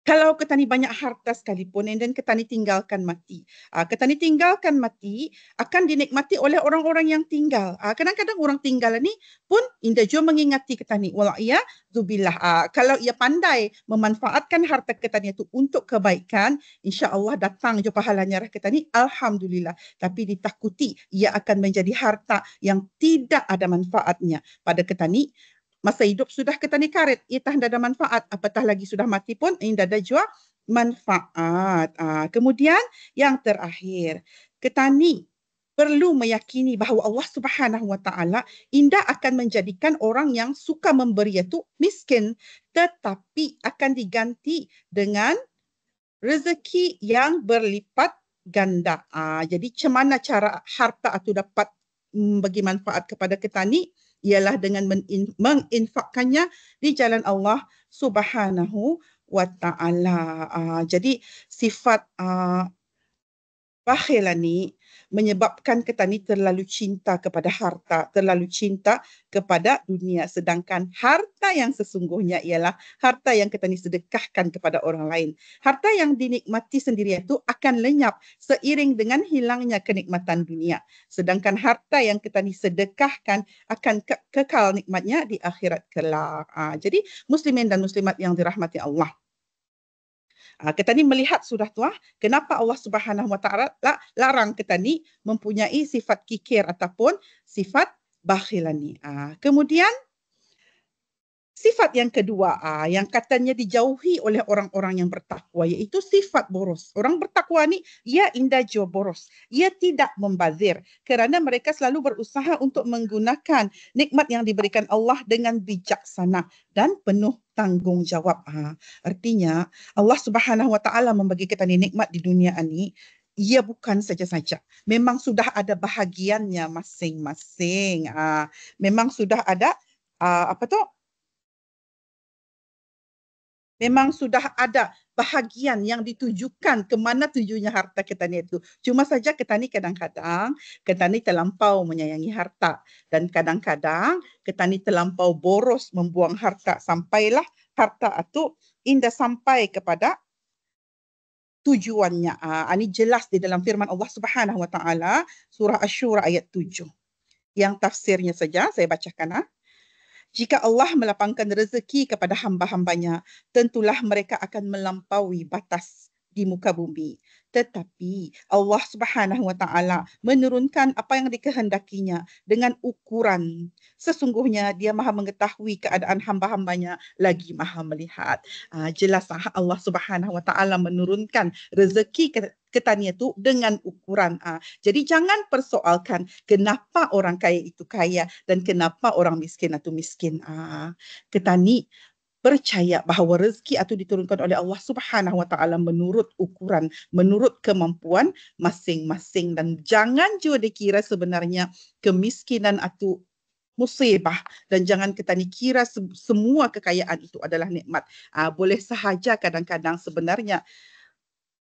kalau ketani banyak harta sekalipun dan ketani tinggalkan mati. Ketani tinggalkan mati akan dinikmati oleh orang-orang yang tinggal. Kadang-kadang orang tinggal ni pun indah jua mengingati ketani. Wala'iyadzubillah. Kalau ia pandai memanfaatkan harta ketani itu untuk kebaikan, insya-Allah datang jua pahalanya ketani. Alhamdulillah. Tapi ditakuti ia akan menjadi harta yang tidak ada manfaatnya pada ketani. Masa hidup sudah ketani karet, ia tak ada manfaat. Apatah lagi sudah mati pun, ia ada jua manfaat. Kemudian yang terakhir, ketani perlu meyakini bahawa Allah Subhanahu Wa Taala indah akan menjadikan orang yang suka memberi itu miskin, tetapi akan diganti dengan rezeki yang berlipat ganda. Jadi macam mana cara harta itu dapat bagi manfaat kepada ketani? Ialah dengan menginfakkannya di jalan Allah Subhanahu Wa Taala. Jadi sifat bakhilan ni menyebabkan ketani terlalu cinta kepada harta, terlalu cinta kepada dunia. Sedangkan harta yang sesungguhnya ialah harta yang ketani sedekahkan kepada orang lain. Harta yang dinikmati sendiri itu akan lenyap seiring dengan hilangnya kenikmatan dunia. Sedangkan harta yang ketani sedekahkan akan kekal nikmatnya di akhirat kelak. Jadi muslimin dan muslimat yang dirahmati Allah. Ketani melihat sudah tua, kenapa Allah Subhanahu Wa Taala larang ketani mempunyai sifat kikir ataupun sifat bakhilan ni. Kemudian sifat yang kedua yang katanya dijauhi oleh orang-orang yang bertakwa, iaitu sifat boros. Orang bertakwa ni ia indah jua boros. Ia tidak membazir kerana mereka selalu berusaha untuk menggunakan nikmat yang diberikan Allah dengan bijaksana dan penuh tanggungjawab. Artinya Allah Subhanahu Wa Taala membagi kita nikmat di dunia ini, ia bukan saja-saja. Memang sudah ada bahagiannya masing-masing. Memang sudah ada memang sudah ada bahagian yang ditujukan ke mana tujuannya harta ketani itu. Cuma saja ketani kadang-kadang ketani terlampau menyayangi harta dan kadang-kadang ketani terlampau boros membuang harta sampailah harta itu indah sampai kepada tujuannya. Ini jelas di dalam firman Allah Subhanahu Wa Taala surah Asy-Syura ayat 7. Yang tafsirnya saja saya bacakan. Jika Allah melapangkan rezeki kepada hamba-hambanya, tentulah mereka akan melampaui batas di muka bumi. Tetapi Allah Subhanahu Wa Taala menurunkan apa yang dikehendakinya dengan ukuran. Sesungguhnya Dia Maha mengetahui keadaan hamba-hambanya lagi Maha melihat. Jelas Allah Subhanahu Wa Taala menurunkan rezeki ketani itu dengan ukuran. Jadi jangan persoalkan kenapa orang kaya itu kaya dan kenapa orang miskin itu miskin. Ketani percaya bahawa rezeki itu diturunkan oleh Allah Subhanahu Wa Taala menurut ukuran, menurut kemampuan masing-masing, dan jangan juga dikira sebenarnya kemiskinan itu musibah, dan jangan kita ni kira semua kekayaan itu adalah nikmat. Boleh sahaja kadang-kadang sebenarnya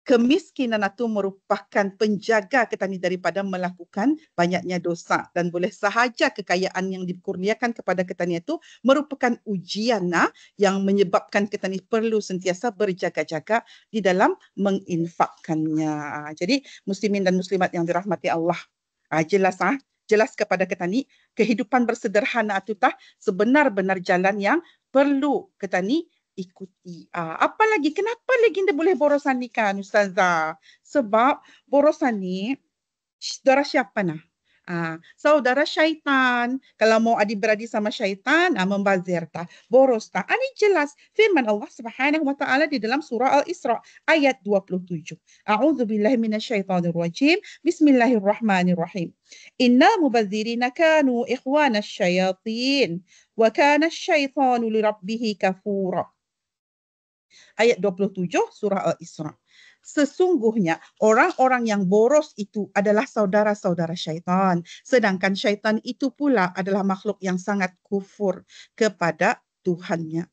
kemiskinan itu merupakan penjaga kita ni daripada melakukan banyaknya dosa, dan boleh sahaja kekayaan yang dikurniakan kepada kita ni itu merupakan ujian yang menyebabkan kita ni perlu sentiasa berjaga-jaga di dalam menginfakkannya. Jadi muslimin dan muslimat yang dirahmati Allah, jelas kepada kita ni kehidupan bersederhana itu sebenar-benar jalan yang perlu kita ni ikuti. Apa lagi? Kenapa legenda boleh borosan ni kan, Ustazah? Sebab borosan ni saudara siapa nah? Saudara syaitan. Kalau mau adik-beradik sama syaitan, membazir boros Ini jelas firman Allah Subhanahu Wa Taala di dalam surah Al-Isra ayat 27. A'udzubillahi minasyaitonirrajim. Bismillahirrahmanirrahim. Innal mubazzirina kanu ikhwanasy syayatin wa kana asy-syaitanu lirabbih kafura. Ayat 27 surah Al-Isra. Sesungguhnya orang-orang yang boros itu adalah saudara-saudara syaitan. Sedangkan syaitan itu pula adalah makhluk yang sangat kufur kepada Tuhannya.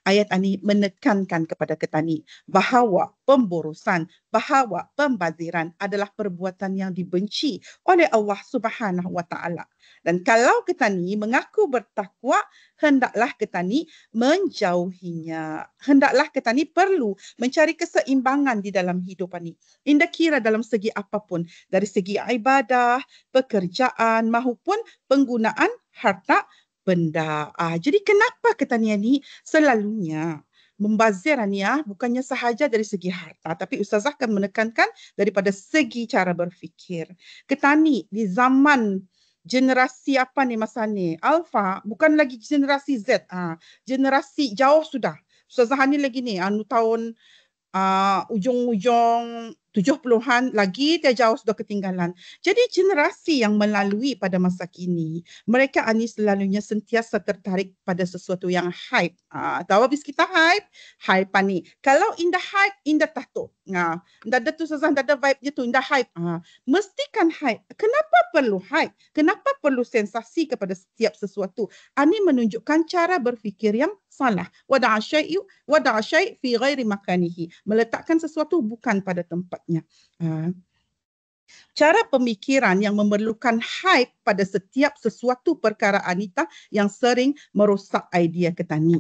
Ayat ini menekankan kepada kita ni bahawa pemborosan, bahawa pembaziran adalah perbuatan yang dibenci oleh Allah Subhanahu Wa Taala. Dan kalau kita ni mengaku bertakwa, hendaklah kita ni menjauhinya. Hendaklah kita ni perlu mencari keseimbangan di dalam hidup ni. Indah kira dalam segi apapun, dari segi ibadah, pekerjaan maupun penggunaan harta benda. Jadi kenapa kita ni selalunya membazir ni bukannya sahaja dari segi harta, tapi Ustazah akan menekankan daripada segi cara berfikir. Kita ni di zaman generasi apa ni masa ni? Alpha, bukan lagi generasi Z. Generasi jauh sudah. Ustazah ni lagi ni tahun ujung-ujung 70-an lagi dia jauh sudah ketinggalan. Jadi generasi yang melalui pada masa kini, mereka ni selalunya sentiasa tertarik pada sesuatu yang hype. Tahu habis kita hype ni. Kalau indah hype, indah tato. Indah ada tu Ustazah, indah ada vibe je tu, indah hype. Mestikan hype. Kenapa perlu hype? Kenapa perlu sensasi kepada setiap sesuatu? Ini menunjukkan cara berfikir yang salah. Wada'a syai' fi ghairi makanihi. Meletakkan sesuatu bukan pada tempatnya. Cara pemikiran yang memerlukan hype pada setiap sesuatu perkara anita yang sering merosak idea kita ni.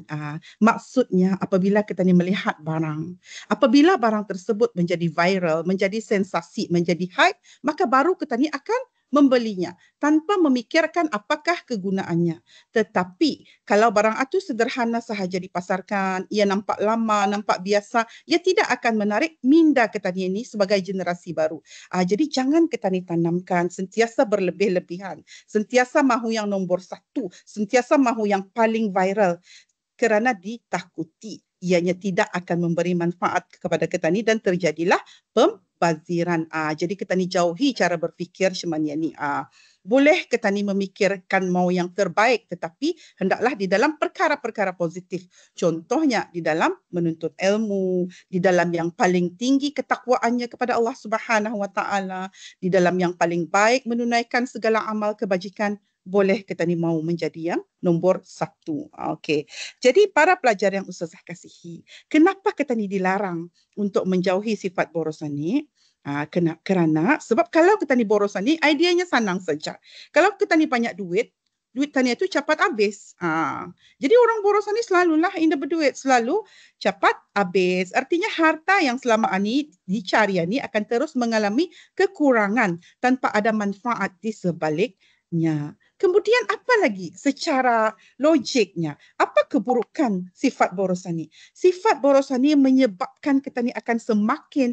Maksudnya apabila kita ni melihat barang, apabila barang tersebut menjadi viral, menjadi sensasi, menjadi hype, maka baru kita ni akan membelinya tanpa memikirkan apakah kegunaannya. Tetapi kalau barang itu sederhana sahaja dipasarkan, ia nampak lama, nampak biasa, ia tidak akan menarik minda kita ni sebagai generasi baru. Jadi jangan kita ni tanamkan sentiasa berlebih-lebihan, sentiasa mahu yang nombor satu, sentiasa mahu yang paling viral, kerana ditakuti ianya tidak akan memberi manfaat kepada kita ni dan terjadilah pembaziran. Jadi kita ni jauhi cara berfikir semania ni. Boleh kita ni memikirkan mau yang terbaik, tetapi hendaklah di dalam perkara-perkara positif. Contohnya di dalam menuntut ilmu, di dalam yang paling tinggi ketakwaannya kepada Allah Subhanahu Wa Taala, di dalam yang paling baik menunaikan segala amal kebajikan. Boleh kita ni mau menjadi yang nombor satu. Okey. Jadi para pelajar yang Ustazah kasihi, kenapa kita ni dilarang untuk menjauhi sifat borosan ni? Kerana sebab kalau kita ni borosan ni, ideanya senang saja. Kalau kita ni banyak duit tanya itu cepat habis. Jadi orang borosan ni selalulah indah berduit, selalu cepat habis. Artinya harta yang selama ini dicari ni akan terus mengalami kekurangan tanpa ada manfaat di sebaliknya. Kemudian apa lagi secara logiknya? Apa keburukan sifat borosan ni? Sifat borosan ni menyebabkan kita ni akan semakin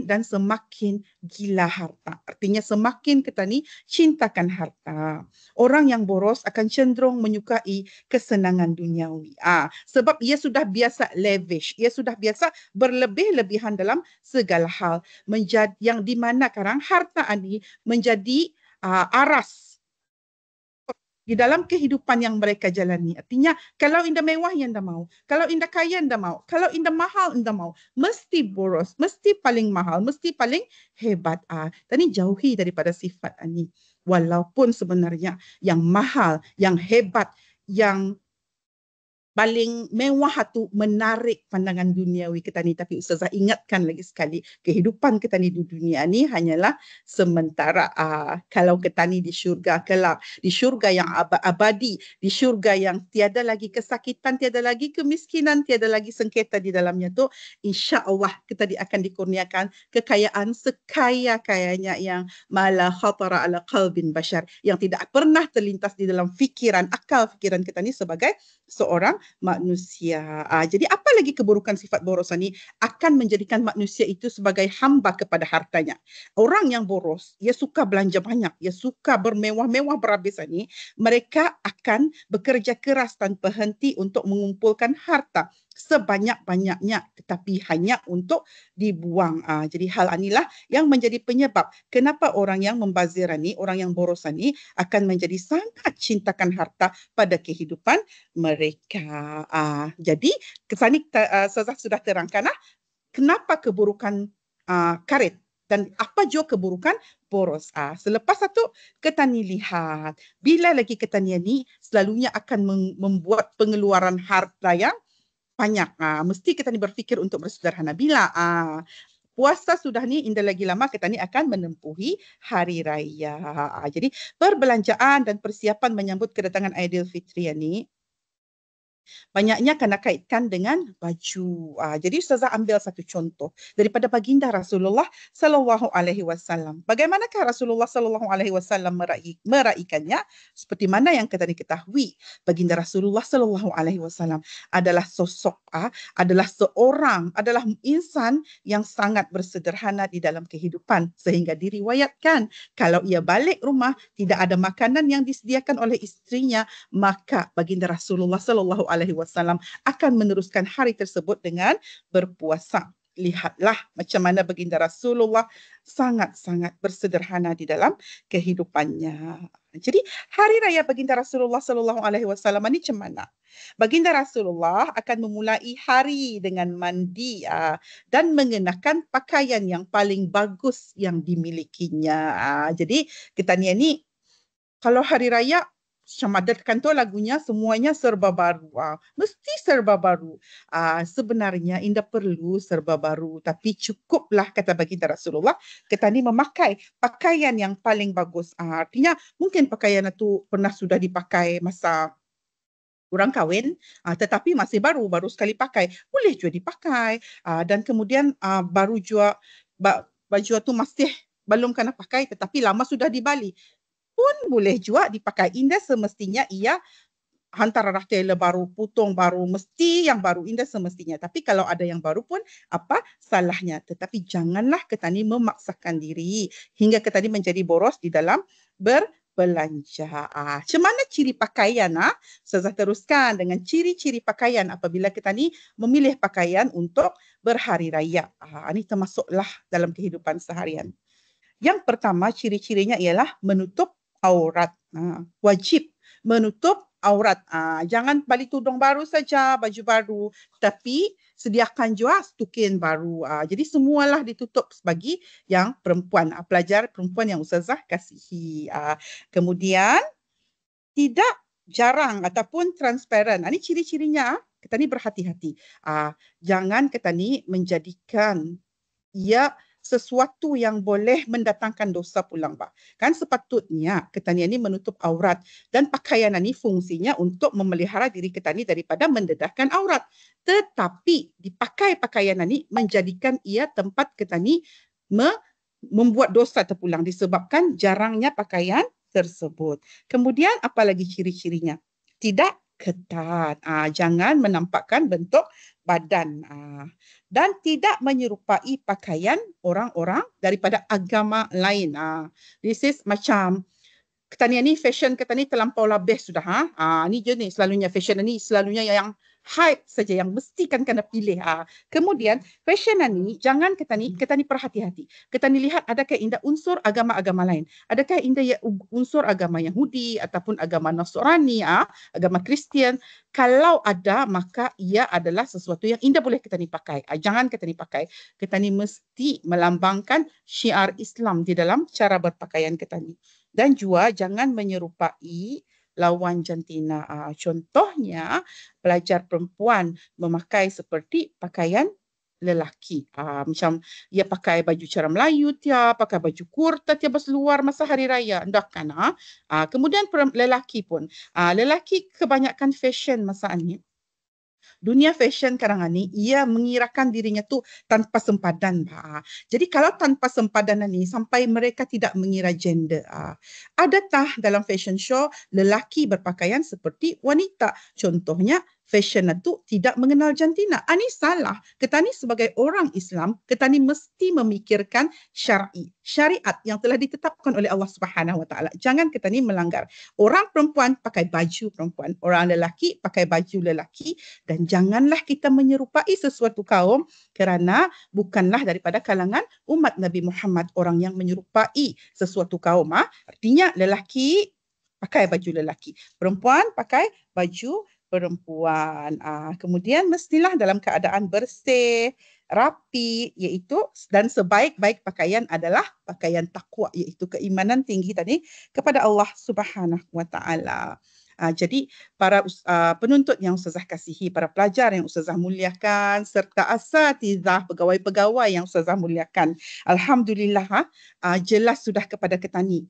dan semakin gila harta. Artinya semakin kita ni cintakan harta. Orang yang boros akan cenderung menyukai kesenangan duniawi. Sebab ia sudah biasa lavish, ia sudah biasa berlebih-lebihan dalam segala hal. Yang di mana sekarang harta ini menjadi aras di dalam kehidupan yang mereka jalani. Artinya kalau indah mewah yang anda mau, kalau indah kaya anda mau, kalau indah mahal anda mau, mesti boros, mesti paling mahal, mesti paling hebat. Dan ini jauhi daripada sifat ini. Walaupun sebenarnya yang mahal, yang hebat, yang paling mewah tu menarik pandangan duniawi kita ni, tapi Ustazah ingatkan lagi sekali, kehidupan kita ni di dunia ni hanyalah sementara. Kalau kita ni di syurga kelak, di syurga yang abadi, di syurga yang tiada lagi kesakitan, tiada lagi kemiskinan, tiada lagi sengketa di dalamnya tu, insya-Allah kita akan dikurniakan kekayaan sekaya-kayanya yang mala khatara ala qalbin bashar, yang tidak pernah terlintas di dalam fikiran, akal fikiran kita ni sebagai seorang manusia. Jadi apa lagi keburukan sifat boros ini akan menjadikan manusia itu sebagai hamba kepada hartanya. Orang yang boros, ia suka belanja banyak, ia suka bermewah-mewah berhabis ini, mereka akan bekerja keras tanpa henti untuk mengumpulkan harta sebanyak-banyaknya, tetapi hanya untuk dibuang. Jadi hal inilah yang menjadi penyebab kenapa orang yang membazir ini, orang yang boros ini akan menjadi sangat cintakan harta pada kehidupan mereka. Jadi kesani Ustazah sudah terangkan kenapa keburukan karet dan apa juga keburukan boros. Selepas satu kita ni lihat bila lagi kita ni selalunya akan membuat pengeluaran harta yang banyak. Mesti kita ni berfikir untuk bersederhana. Bila puasa sudah ni, indah lagi lama kita ni akan menempuhi hari raya. Jadi perbelanjaan dan persiapan menyambut kedatangan Aidilfitri ni banyaknya kena kaitkan dengan baju. Jadi Ustazah ambil satu contoh daripada baginda Rasulullah sallallahu alaihi wasallam. Bagaimanakah Rasulullah sallallahu alaihi wasallam meraikannya? Seperti mana yang kita diketahui, baginda Rasulullah sallallahu alaihi wasallam adalah sosok, adalah seorang, adalah insan yang sangat bersederhana di dalam kehidupan, sehingga diriwayatkan kalau ia balik rumah tidak ada makanan yang disediakan oleh istrinya, maka baginda Rasulullah sallallahu alaihi wasallam akan meneruskan hari tersebut dengan berpuasa. Lihatlah macam mana baginda Rasulullah sangat-sangat bersederhana di dalam kehidupannya. Jadi hari raya baginda Rasulullah sallallahu alaihi wasallam ini macam mana? Baginda Rasulullah akan memulai hari dengan mandi dan mengenakan pakaian yang paling bagus yang dimilikinya. Jadi kita ni kalau hari raya macam ada kantor lagunya semuanya serba baru. Mesti serba baru. Sebenarnya indah perlu serba baru, tapi cukuplah kata baginda Rasulullah kita ni memakai pakaian yang paling bagus. Artinya mungkin pakaian itu pernah sudah dipakai masa orang kahwin, tetapi masih baru sekali pakai, boleh juga dipakai. Dan kemudian baru juga baju itu masih belum kena pakai, tetapi lama sudah dibali, pun boleh juga dipakai. Indah semestinya ia hantar retailer baru, putung baru, mesti yang baru, indah semestinya. Tapi kalau ada yang baru pun apa salahnya. Tetapi janganlah kita ni memaksakan diri hingga kita ni menjadi boros di dalam berbelanja. Macam mana ciri pakaian? Ustazah teruskan dengan ciri-ciri pakaian apabila kita ni memilih pakaian untuk berhari raya. Ini termasuklah dalam kehidupan seharian. Yang pertama ciri-cirinya ialah menutup aurat. Wajib menutup aurat. Jangan beli tudung baru saja, baju baru, tapi sediakan juga stukin baru. Jadi semualah ditutup bagi yang perempuan, pelajar perempuan yang Ustazah kasihi. Kemudian tidak jarang ataupun transparan. Ini ciri-cirinya. Kita ni berhati-hati. Jangan kita ni menjadikan ia sesuatu yang boleh mendatangkan dosa pulang. Kan sepatutnya kita ni menutup aurat, dan pakaian ni fungsinya untuk memelihara diri kita ni daripada mendedahkan aurat. Tetapi dipakai pakaian ni menjadikan ia tempat kita ni membuat dosa terpulang disebabkan jarangnya pakaian tersebut. Kemudian apa lagi ciri-cirinya? Tidak ketat. Jangan menampakkan bentuk badan. Dan tidak menyerupai pakaian orang-orang daripada agama lain. This is macam kita ni fashion kita ni terlampau lebih sudah. Ni je ni selalunya fashion ni selalunya yang hype saja yang mestikan kena pilih. Kemudian fashion ni jangan kita ni perhati-hati. Kita ni lihat adakah indah unsur agama-agama lain. Adakah indah ya unsur agama Yahudi ataupun agama Nasrani, agama Kristian. Kalau ada, maka ia adalah sesuatu yang indah boleh kita ni pakai. Jangan kita ni pakai. Kita ni mesti melambangkan syiar Islam di dalam cara berpakaian kita ni. Dan juga jangan menyerupai lawan jantina. Contohnya, pelajar perempuan memakai seperti pakaian lelaki. Macam ia pakai baju cara Melayu, pakai baju kurta, berseluar masa hari raya. Endahkan. Kemudian lelaki pun. Lelaki kebanyakan fashion masa ni. Dunia fashion karangan ni, ia mengirakan dirinya tu tanpa sempadan. Jadi kalau tanpa sempadan ni, sampai mereka tidak mengira gender. Adakah dalam fashion show, lelaki berpakaian seperti wanita? Contohnya, fashion itu tidak mengenal jantina. Ini salah. Kita ni sebagai orang Islam, kita ni mesti memikirkan syariat yang telah ditetapkan oleh Allah Subhanahu Wa Taala. Jangan kita ni melanggar. Orang perempuan pakai baju perempuan, orang lelaki pakai baju lelaki, dan janganlah kita menyerupai sesuatu kaum kerana bukanlah daripada kalangan umat Nabi Muhammad orang yang menyerupai sesuatu kaum. Artinya lelaki pakai baju lelaki, perempuan pakai baju perempuan. Kemudian mestilah dalam keadaan bersih, rapi, iaitu dan sebaik-baik pakaian adalah pakaian takwa, iaitu keimanan tinggi tadi kepada Allah Subhanahu Wa Taala. Jadi para penuntut yang Ustazah kasihi, para pelajar yang Ustazah muliakan, serta asatizah, pegawai-pegawai yang Ustazah muliakan. Alhamdulillah, jelas sudah kepada kita ni.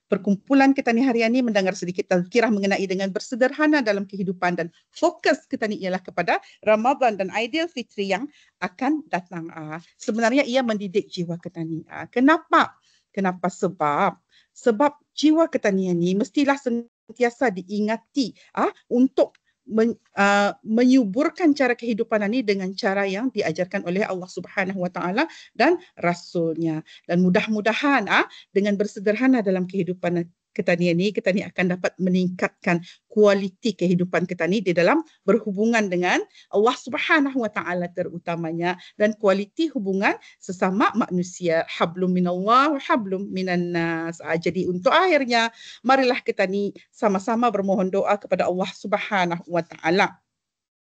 Perkumpulan kita ni hari ini mendengar sedikit tazkirah mengenai dengan bersederhana dalam kehidupan, dan fokus kita ni ialah kepada Ramadan dan Aidilfitri yang akan datang. Sebenarnya ia mendidik jiwa kita ni. Kenapa? Sebab jiwa kita ni mestilah sentiasa diingati untuk menyuburkan cara kehidupan ini dengan cara yang diajarkan oleh Allah Subhanahu Wa Taala dan Rasulnya. Dan mudah-mudahan dengan bersederhana dalam kehidupan kita ni akan dapat meningkatkan kualiti kehidupan kita ni di dalam berhubungan dengan Allah Subhanahu Wa Taala terutamanya, dan kualiti hubungan sesama manusia. Hablum minallah wa hablum minan nas. Jadi untuk akhirnya, marilah kita ni sama-sama bermohon doa kepada Allah Subhanahu Wa Taala.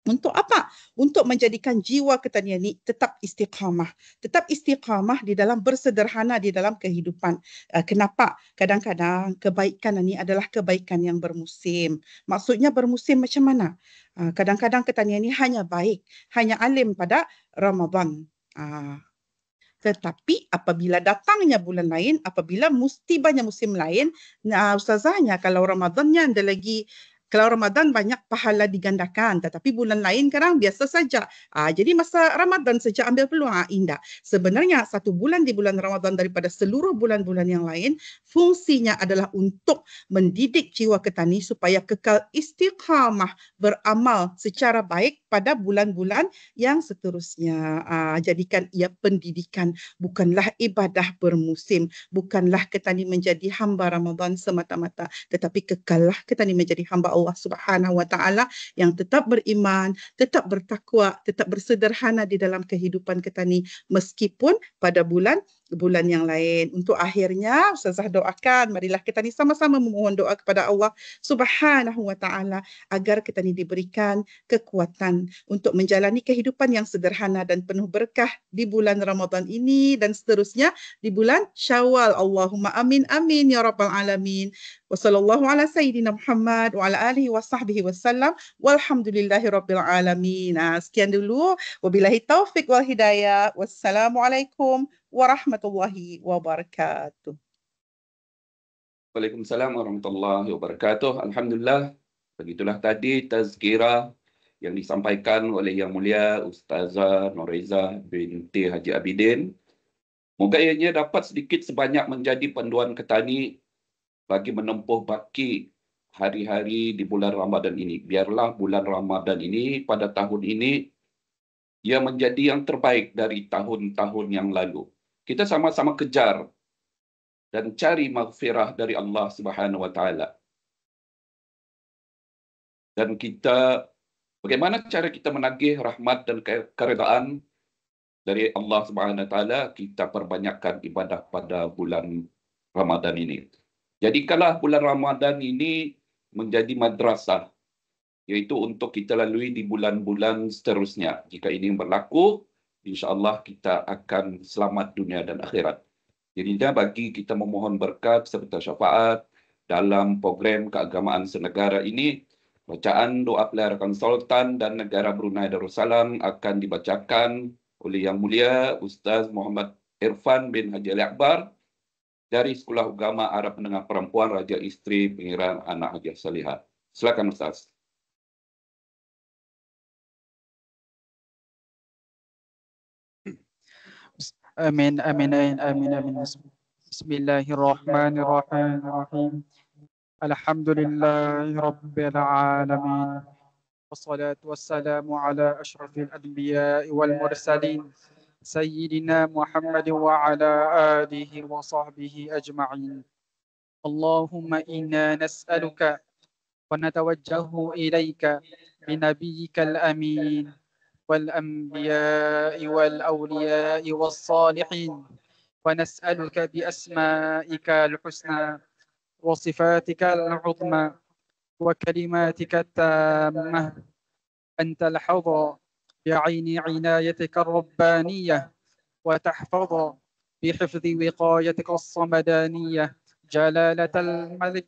Untuk apa? Untuk menjadikan jiwa kita ni tetap istiqamah. Tetap istiqamah di dalam bersederhana di dalam kehidupan. Kenapa? Kadang-kadang kebaikan ini adalah kebaikan yang bermusim. Maksudnya bermusim macam mana? Kadang-kadang kita ni hanya baik, hanya alim pada Ramadan. Tetapi apabila datangnya bulan lain, apabila tibanya musim lain, ustazahnya kalau Ramadannya ada lagi, kalau Ramadan banyak pahala digandakan, tetapi bulan lain kadang biasa saja. Jadi masa Ramadan saja ambil peluang, indah. Sebenarnya satu bulan di bulan Ramadan daripada seluruh bulan-bulan yang lain, fungsinya adalah untuk mendidik jiwa kita ni supaya kekal istiqamah beramal secara baik pada bulan-bulan yang seterusnya. Jadikan ia pendidikan, bukanlah ibadah bermusim, bukanlah kita ni menjadi hamba Ramadan semata-mata, tetapi kekallah kita ni menjadi hamba Allah Subhanahu Wa Taala yang tetap beriman, tetap bertakwa, tetap bersederhana di dalam kehidupan kita ni meskipun pada bulan yang lain. Untuk akhirnya, Ustazah doakan, marilah kita ni sama-sama memohon doa kepada Allah Subhanahu Wa Taala agar kita ni diberikan kekuatan untuk menjalani kehidupan yang sederhana dan penuh berkah di bulan Ramadan ini dan seterusnya di bulan Syawal. Allahumma amin amin ya rabbal alamin. Wa sallallahu ala sayyidina Muhammad wa ala alihi wa sahbihi wasallam walhamdulillahi rabbil alamin. Sekian dulu, wabillahi taufik wal hidayah. Wassalamualaikum warahmatullahi wabarakatuh. Waalaikumsalam warahmatullahi wabarakatuh. Alhamdulillah, begitulah tadi tazkirah yang disampaikan oleh Yang Mulia Ustazah Nurhaiza binti Haji Abidin. Moga ianya dapat sedikit sebanyak menjadi panduan ketani bagi menempuh baki hari-hari di bulan Ramadan ini. Biarlah bulan Ramadan ini pada tahun ini ia menjadi yang terbaik dari tahun-tahun yang lalu. Kita sama-sama kejar dan cari maghfirah dari Allah Subhanahu Wa Taala. Dan kita Bagaimana cara kita menagih rahmat dan keredaan dari Allah Subhanahu Wa Taala? Kita perbanyakkan ibadah pada bulan Ramadan ini. Jadikanlah bulan Ramadan ini menjadi madrasah, iaitu untuk kita lalui di bulan-bulan seterusnya. Jika ini berlaku, insya-Allah kita akan selamat dunia dan akhirat. Jadi bagi kita memohon berkat serta syafaat dalam program keagamaan senegara ini, bacaan doa pelayaran Sultan dan Negara Brunei Darussalam akan dibacakan oleh Yang Mulia Ustaz Muhammad Irfan bin Haji Ali Akbar dari Sekolah Agama Arab Menengah Perempuan Raja Isteri Pengiran Anak Haji Salihah. Silakan Ustaz. Amin, amin, amin, amin, amin. Bismillahirrahmanirrahim. Alhamdulillahi Rabbil Alamin. Wassalatu wassalamu ala ashrafil anbiya'i wal mursalin. Sayyidina Muhammad wa ala alihi wa sahbihi ajma'in. Allahumma inna nas'aluka wa natawajjahu ilayka binabiyyika al-amin والأنبياء والأولياء والصالحين ونسألك بأسمائك الحسنى وصفاتك العظمى وكلماتك التامة أن تلحظ بعين عنايتك الربانية وتحفظ بحفظ وقايتك الصمدانية جلالة الملك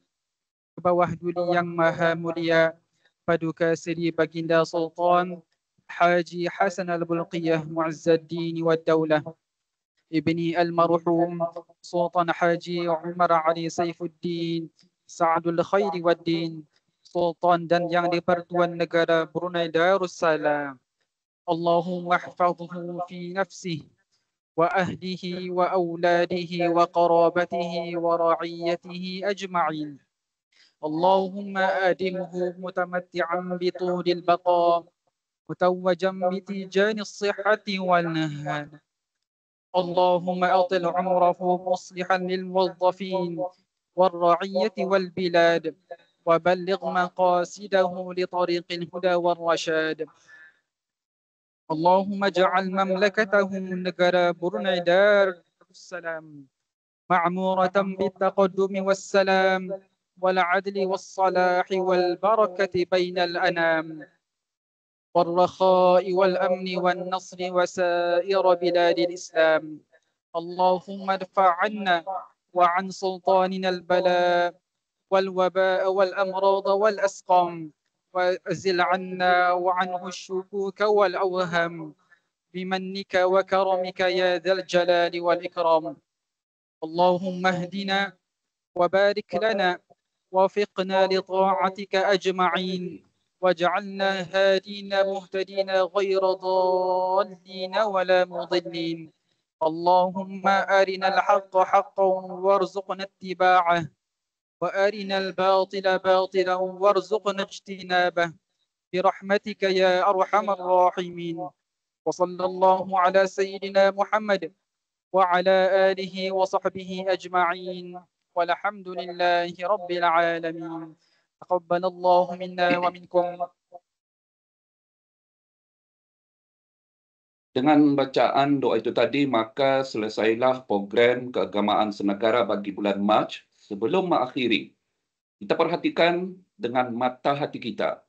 بوهدليا مهامليا فدكاسري بجندا سلطان حاجي حسن البلقية معز الدين والدولة ابني المرحوم سلطان حاجي عمر علي سيف الدين سعد الخير والدين سلطان dan yang di-Persatuan Negara Brunei Darussalam. Allahumma ihfazhu fi nafsihi wa ahlihi wa auladihi wa qarabatihi wa ra'iyatihi ajma'in. Allahumma adimhu mutamatti'an bi tulil baqa متوجا بتيجان الصحة والنهان. اللهم أطل عمره مصلحا للموظفين والرعية والبلاد وبلغ مقاصده لطريق الهدى والرشاد. اللهم اجعل مملكته نجرى برني دار السلام معمورة بالتقدم والسلام والعدل والصلاح والبركة بين الأنام والرخاء والأمن والنصر وسائر بلاد الإسلام. اللهم ادفع عنا وعن سلطاننا البلاء والوباء والأمراض والأسقام وأزل عنا وعنه الشكوك والأوهام بمنك وكرمك يا ذا الجلال والإكرام. اللهم اهدنا وبارك لنا ووفقنا لطاعتك أجمعين واجعلنا هادين مهتدين غير ضالين ولا مضلين. اللهم أرنا الحق حقا وارزقنا اتباعه وأرنا الباطل باطلا وارزقنا اجتنابه برحمتك يا أرحم الراحمين. وصلى الله على سيدنا محمد وعلى آله وصحبه أجمعين والحمد لله رب العالمين. تقبل الله منا ومنكم. Dengan bacaan doa itu tadi, maka selesailah program keagamaan senegara bagi bulan Mac. Sebelum mengakhiri, kita perhatikan dengan mata hati kita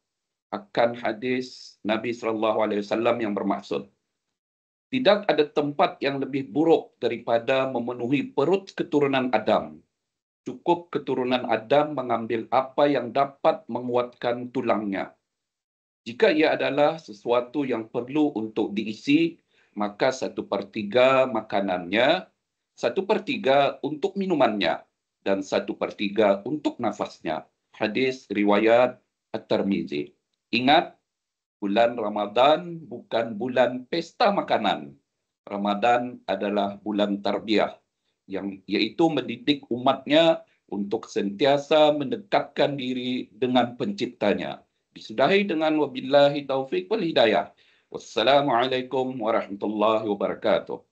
akan hadis Nabi SAW yang bermaksud, tidak ada tempat yang lebih buruk daripada memenuhi perut keturunan Adam. Cukup keturunan Adam mengambil apa yang dapat menguatkan tulangnya. Jika ia adalah sesuatu yang perlu untuk diisi, maka 1/3 makanannya, 1/3 untuk minumannya, dan 1/3 untuk nafasnya. Hadis riwayat At-Tirmizi. Ingat, bulan Ramadan bukan bulan pesta makanan. Ramadan adalah bulan tarbiyah, yang iaitu mendidik umatnya untuk sentiasa mendekatkan diri dengan penciptanya. Disudahi dengan wabillahi taufiq wal hidayah. Wassalamualaikum warahmatullahi wabarakatuh.